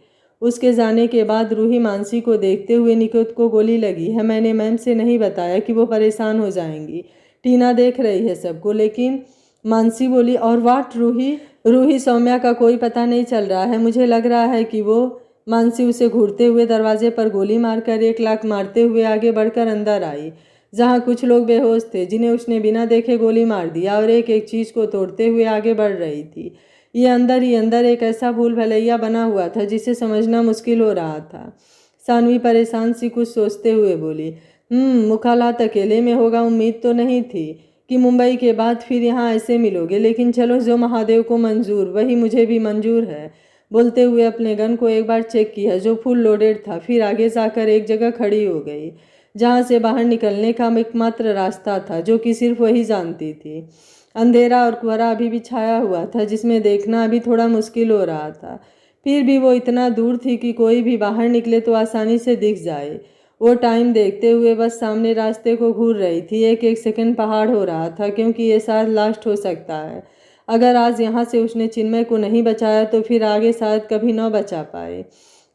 उसके जाने के बाद रूही मानसी को देखते हुए, निकेत को गोली लगी है, मैंने मैम से नहीं बताया कि वो परेशान हो जाएंगी। टीना देख रही है सबको। लेकिन मानसी बोली, और वाट रूही? रूही, सौम्या का कोई पता नहीं चल रहा है, मुझे लग रहा है कि वो। मानसी उसे घूरते हुए दरवाजे पर गोली मारकर एक लाख मारते हुए आगे बढ़कर अंदर आई, जहाँ कुछ लोग बेहोश थे जिन्हें उसने बिना देखे गोली मार दिया और एक एक चीज़ को तोड़ते हुए आगे बढ़ रही थी। ये अंदर ही अंदर एक ऐसा भूल भलैया बना हुआ था जिसे समझना मुश्किल हो रहा था। सानवी परेशान सी कुछ सोचते हुए बोली, मुकालात अकेले में होगा, उम्मीद तो नहीं थी कि मुंबई के बाद फिर यहाँ ऐसे मिलोगे, लेकिन चलो जो महादेव को मंजूर वही मुझे भी मंजूर है। बोलते हुए अपने गन को एक बार चेक किया जो फुल लोडेड था। फिर आगे जाकर एक जगह खड़ी हो गई जहाँ से बाहर निकलने का एकमात्र रास्ता था जो कि सिर्फ वही जानती थी। अंधेरा और कोहरा अभी भी छाया हुआ था जिसमें देखना अभी थोड़ा मुश्किल हो रहा था। फिर भी वो इतना दूर थी कि कोई भी बाहर निकले तो आसानी से दिख जाए। वो टाइम देखते हुए बस सामने रास्ते को घूर रही थी। एक एक सेकंड पहाड़ हो रहा था क्योंकि ये शायद लास्ट हो सकता है। अगर आज यहाँ से उसने चिन्मय को नहीं बचाया तो फिर आगे शायद कभी न बचा पाए।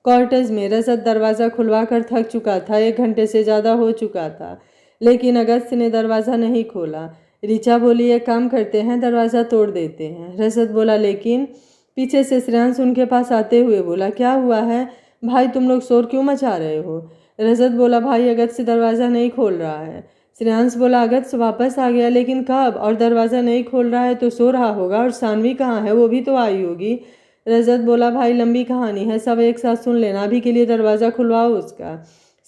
कॉर्टेज में रजत दरवाज़ा खुलवाकर थक चुका था। 1 घंटे से ज़्यादा हो चुका था, लेकिन अगस्त ने दरवाज़ा नहीं खोला। ऋचा बोली, एक काम करते हैं, दरवाज़ा तोड़ देते हैं। रजत बोला, लेकिन। पीछे से श्रेयांश उनके पास आते हुए बोला, क्या हुआ है भाई, तुम लोग शोर क्यों मचा रहे हो? रजत बोला, भाई अगस्त से दरवाज़ा नहीं खोल रहा है। श्रेयांश बोला, अगस्त वापस आ गया, लेकिन कब? और दरवाज़ा नहीं खोल रहा है तो सो रहा होगा। और सानवी कहाँ है? वो भी तो आई होगी। रजत बोला, भाई लंबी कहानी है, सब एक साथ सुन लेना, अभी के लिए दरवाज़ा खुलवाओ उसका।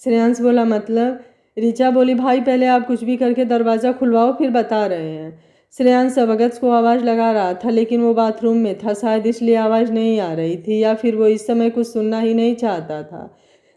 श्रेयांश बोला, मतलब? ऋचा बोली, भाई पहले आप कुछ भी करके दरवाज़ा खुलवाओ, फिर बता रहे हैं। श्रेयांश अब अगस्त को आवाज़ लगा रहा था, लेकिन वो बाथरूम में था, शायद इसलिए आवाज़ नहीं आ रही थी, या फिर वो इस समय कुछ सुनना ही नहीं चाहता था।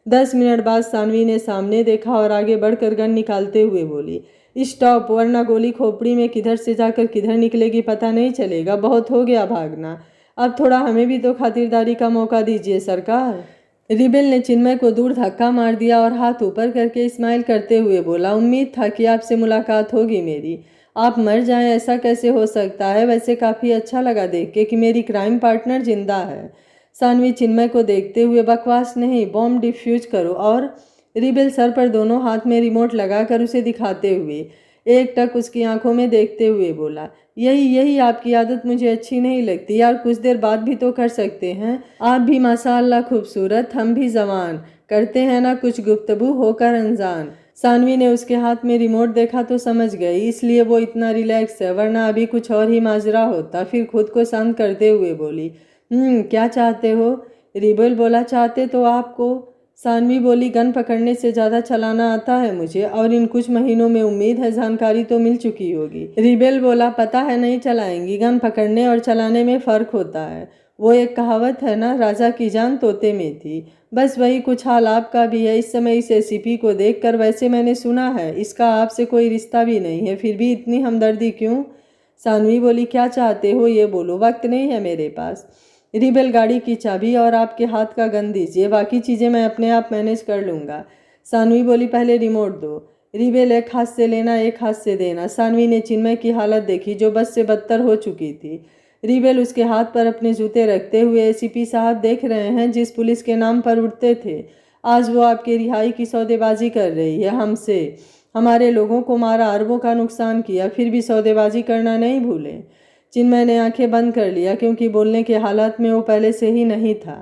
10 मिनट बाद सानवी ने सामने देखा और आगे बढ़कर गन निकालते हुए बोली, स्टॉप, वरना गोली खोपड़ी में किधर से जाकर किधर निकलेगी पता नहीं चलेगा। बहुत हो गया भागना, अब थोड़ा हमें भी तो खातिरदारी का मौका दीजिए सरकार। रिबेल ने चिन्मय को दूर धक्का मार दिया और हाथ ऊपर करके स्माइल करते हुए बोला, उम्मीद था कि आपसे मुलाकात होगी मेरी। आप मर जाएं ऐसा कैसे हो सकता है? वैसे काफ़ी अच्छा लगा देख के कि मेरी क्राइम पार्टनर जिंदा है। सानवी चिन्मय को देखते हुए, बकवास नहीं, बॉम्ब डिफ्यूज करो। और रिबेल सर पर दोनों हाथ में रिमोट लगाकर उसे दिखाते हुए एक टक उसकी आंखों में देखते हुए बोला, यही आपकी आदत मुझे अच्छी नहीं लगती यार, कुछ देर बाद भी तो कर सकते हैं। आप भी माशाअल्लाह खूबसूरत, हम भी जवान, करते हैं ना कुछ गुफ्तगू होकर अनजान। सानवी ने उसके हाथ में रिमोट देखा तो समझ गई, इसलिए वो इतना रिलैक्स है, वरना अभी कुछ और ही माजरा होता। फिर खुद को शांत करते हुए बोली, क्या चाहते हो? रिबेल बोला, चाहते तो आपको। सानवी बोली, गन पकड़ने से ज़्यादा चलाना आता है मुझे, और इन कुछ महीनों में उम्मीद है जानकारी तो मिल चुकी होगी। रिबेल बोला, पता है नहीं चलाएंगी, गन पकड़ने और चलाने में फ़र्क होता है। वो एक कहावत है ना, राजा की जान तोते में थी। बस वही कुछ हाल आपका भी है इस समय इस एसीपी को देखकर। वैसे मैंने सुना है इसका आपसे कोई रिश्ता भी नहीं है, फिर भी इतनी हमदर्दी क्यों? सानवी बोली, क्या चाहते हो ये बोलो, वक्त नहीं है मेरे पास। रिबेल, गाड़ी की चाबी और आपके हाथ का गन दीजिए, बाकी चीज़ें मैं अपने आप मैनेज कर लूँगा। सानवी बोली, पहले रिमोट दो। रिबेल, एक हाथ से लेना एक हाथ से देना। सानवी ने चिन्मय की हालत देखी जो बस से बदतर हो चुकी थी। रिबेल उसके हाथ पर अपने जूते रखते हुए, एसीपी साहब देख रहे हैं जिस पुलिस के नाम पर उड़ते थे, आज वो आपके रिहाई की सौदेबाजी कर रही है हमसे। हमारे लोगों को मारा, अरबों का नुकसान किया, फिर भी सौदेबाजी करना नहीं भूले। चिन्मय ने आंखें बंद कर लिया क्योंकि बोलने के हालात में वो पहले से ही नहीं था।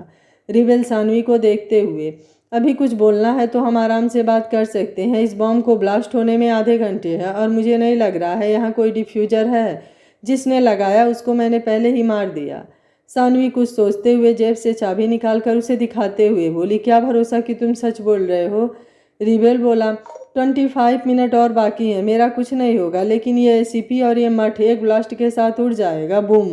रिबेल सानवी को देखते हुए, अभी कुछ बोलना है तो हम आराम से बात कर सकते हैं। इस बॉम्ब को ब्लास्ट होने में आधे घंटे है और मुझे नहीं लग रहा है यहाँ कोई डिफ्यूजर है। जिसने लगाया उसको मैंने पहले ही मार दिया। सानवी कुछ सोचते हुए जेब से चाबी निकालकर उसे दिखाते हुए बोली, क्या भरोसा कि तुम सच बोल रहे हो? रिबेल बोला, 25 मिनट और बाकी है, मेरा कुछ नहीं होगा, लेकिन ये एसीपी और ये मठ एक ब्लास्ट के साथ उड़ जाएगा। बूम।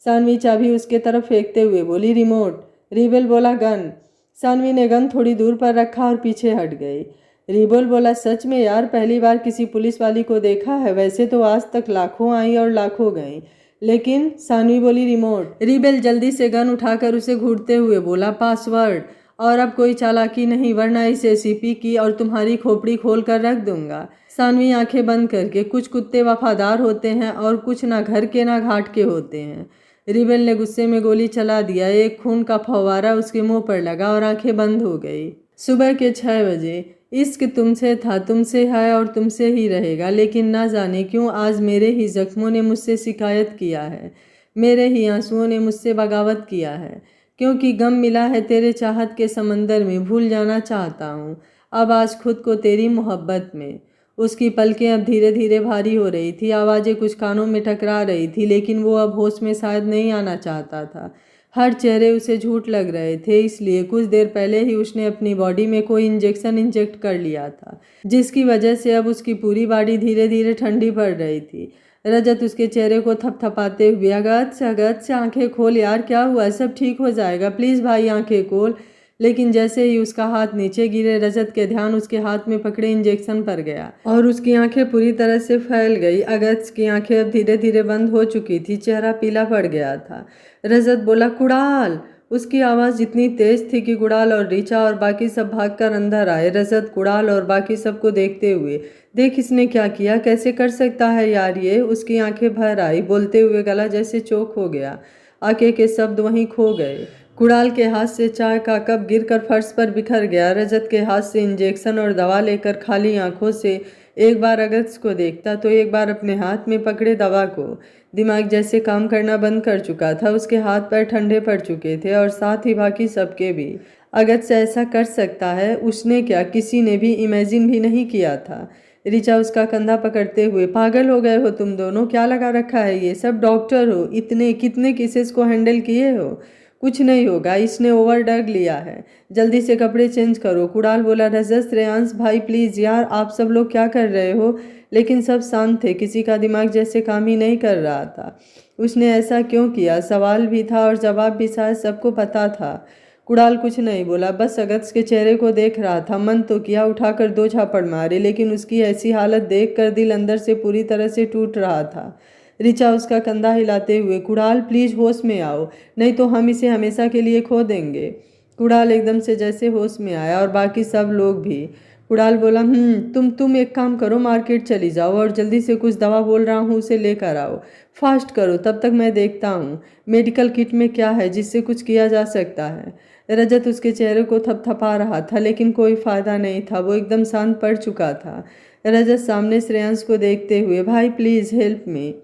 सानवी चाबी उसके तरफ फेंकते हुए बोली, रिमोट। रिबेल बोला, गन। सानवी ने गन थोड़ी दूर पर रखा और पीछे हट गई। रिबेल बोला, सच में यार, पहली बार किसी पुलिस वाली को देखा है। वैसे तो आज तक लाखों आई और लाखों गई, लेकिन सानवी बोली, रिमोट। रिबेल जल्दी से गन उठाकर उसे घूरते हुए बोला, पासवर्ड। और अब कोई चालाकी नहीं, वरना इस एसीपी की और तुम्हारी खोपड़ी खोल कर रख दूंगा। सानवी आंखें बंद करके, कुछ कुत्ते वफादार होते हैं और कुछ ना घर के ना घाट के होते हैं। रिबेल ने गुस्से में गोली चला दिया। एक खून का फव्वारा उसके मुंह पर लगा और आंखें बंद हो गई। सुबह के 6 बजे। इश्क तुमसे था, तुमसे है और तुमसे ही रहेगा, लेकिन ना जाने क्यों आज मेरे ही जख्मों ने मुझसे शिकायत किया है, मेरे ही आंसुओं ने मुझसे बगावत किया है। क्योंकि गम मिला है तेरे चाहत के समंदर में, भूल जाना चाहता हूँ अब आज खुद को तेरी मोहब्बत में। उसकी पलकें अब धीरे धीरे भारी हो रही थी, आवाज़ें कुछ कानों में टकरा रही थी, लेकिन वो अब होश में शायद नहीं आना चाहता था। हर चेहरे उसे झूठ लग रहे थे, इसलिए कुछ देर पहले ही उसने अपनी बॉडी में कोई इंजेक्शन इंजेक्ट कर लिया था, जिसकी वजह से अब उसकी पूरी बॉडी धीरे धीरे ठंडी पड़ रही थी। रजत उसके चेहरे को थपथपाते हुए, अगत से आंखें खोल यार, क्या हुआ? सब ठीक हो जाएगा, प्लीज़ भाई आंखें खोल। लेकिन जैसे ही उसका हाथ नीचे गिरे, रजत के ध्यान उसके हाथ में पकड़े इंजेक्शन पर गया और उसकी आंखें पूरी तरह से फैल गई। अगस्त की आंखें अब धीरे धीरे बंद हो चुकी थी, चेहरा पीला पड़ गया था। रजत बोला, कुणाल। उसकी आवाज़ इतनी तेज थी कि कुणाल और ऋचा और बाकी सब भागकर अंदर आए। रजत कुणाल और बाकी सबको देखते हुए, देख इसने क्या किया, कैसे कर सकता है यार ये? उसकी आंखें भर आई, बोलते हुए गला जैसे चोक हो गया, आगे के शब्द वहीं खो गए। कुणाल के हाथ से चाय का कप गिरकर फर्श पर बिखर गया। रजत के हाथ से इंजेक्शन और दवा लेकर खाली आंखों से एक बार अगस्त को देखता तो एक बार अपने हाथ में पकड़े दवा को। दिमाग जैसे काम करना बंद कर चुका था, उसके हाथ पैर ठंडे पड़ चुके थे और साथ ही बाकी सबके भी। अगस्त से ऐसा कर सकता है? उसने क्या किसी ने भी इमेजिन भी नहीं किया था। ऋचा उसका कंधा पकड़ते हुए, पागल हो गए हो तुम दोनों? क्या लगा रखा है ये सब? डॉक्टर हो, इतने कितने केसेस को हैंडल किए हो? कुछ नहीं होगा, इसने ओवर ड्रग लिया है, जल्दी से कपड़े चेंज करो। कुणाल बोला, रजत, श्रेयांश भाई प्लीज़ यार, आप सब लोग क्या कर रहे हो? लेकिन सब शांत थे, किसी का दिमाग जैसे काम ही नहीं कर रहा था। उसने ऐसा क्यों किया? सवाल भी था और जवाब भी शायद सबको पता था। कुणाल कुछ नहीं बोला, बस अगस्त के चेहरे को देख रहा था। मन तो किया उठाकर 2 झापड़ मारे, लेकिन उसकी ऐसी हालत देखकर दिल अंदर से पूरी तरह से टूट रहा था। ऋचा उसका कंधा हिलाते हुए, कुणाल प्लीज होश में आओ, नहीं तो हम इसे हमेशा के लिए खो देंगे। कुणाल एकदम से जैसे होश में आया और बाकी सब लोग भी। कुणाल बोला, तुम एक काम करो, मार्केट चली जाओ और जल्दी से कुछ दवा बोल रहा हूँ उसे लेकर आओ, फास्ट करो, तब तक मैं देखता हूँ मेडिकल किट में क्या है जिससे कुछ किया जा सकता है। रजत उसके चेहरे को थपथपा रहा था, लेकिन कोई फायदा नहीं था, वो एकदम शांत पड़ चुका था। रजत सामने श्रेयांश को देखते हुए, भाई प्लीज़ हेल्प मी।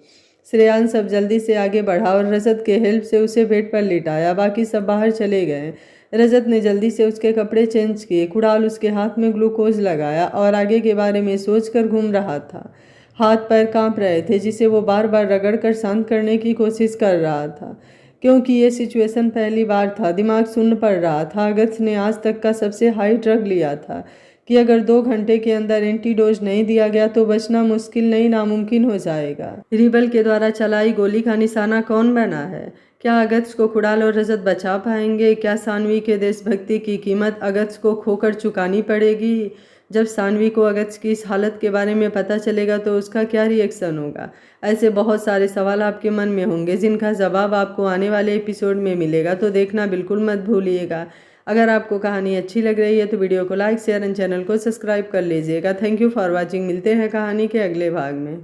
श्रेयांश अब जल्दी से आगे बढ़ा और रजत के हेल्प से उसे बेड पर लिटाया। बाकी सब बाहर चले गए। रजत ने जल्दी से उसके कपड़े चेंज किए। कुणाल उसके हाथ में ग्लूकोज लगाया और आगे के बारे में सोचकर घूम रहा था। हाथ पैर कांप रहे थे जिसे वो बार बार रगड़ कर शांत करने की कोशिश कर रहा था। क्योंकि ये सिचुएशन पहली बार था। दिमाग सुन्न पड़ रहा था। अगस्त ने आज तक का सबसे हाई ड्रग लिया था कि अगर 2 घंटे के अंदर एंटीडोज नहीं दिया गया तो बचना मुश्किल नहीं नामुमकिन हो जाएगा। रिबल के द्वारा चलाई गोली का निशाना कौन बना है? क्या अगस्त को कुणाल और रजत बचा पाएंगे? क्या सानवी के देशभक्ति की कीमत अगस्त को खोकर चुकानी पड़ेगी? जब सानवी को अगस्त की इस हालत के बारे में पता चलेगा तो उसका क्या रिएक्शन होगा? ऐसे बहुत सारे सवाल आपके मन में होंगे जिनका जवाब आपको आने वाले एपिसोड में मिलेगा, तो देखना बिल्कुल मत भूलिएगा। अगर आपको कहानी अच्छी लग रही है तो वीडियो को लाइक शेयर एंड चैनल को सब्सक्राइब कर लीजिएगा। Thank you for watching. मिलते हैं कहानी के अगले भाग में।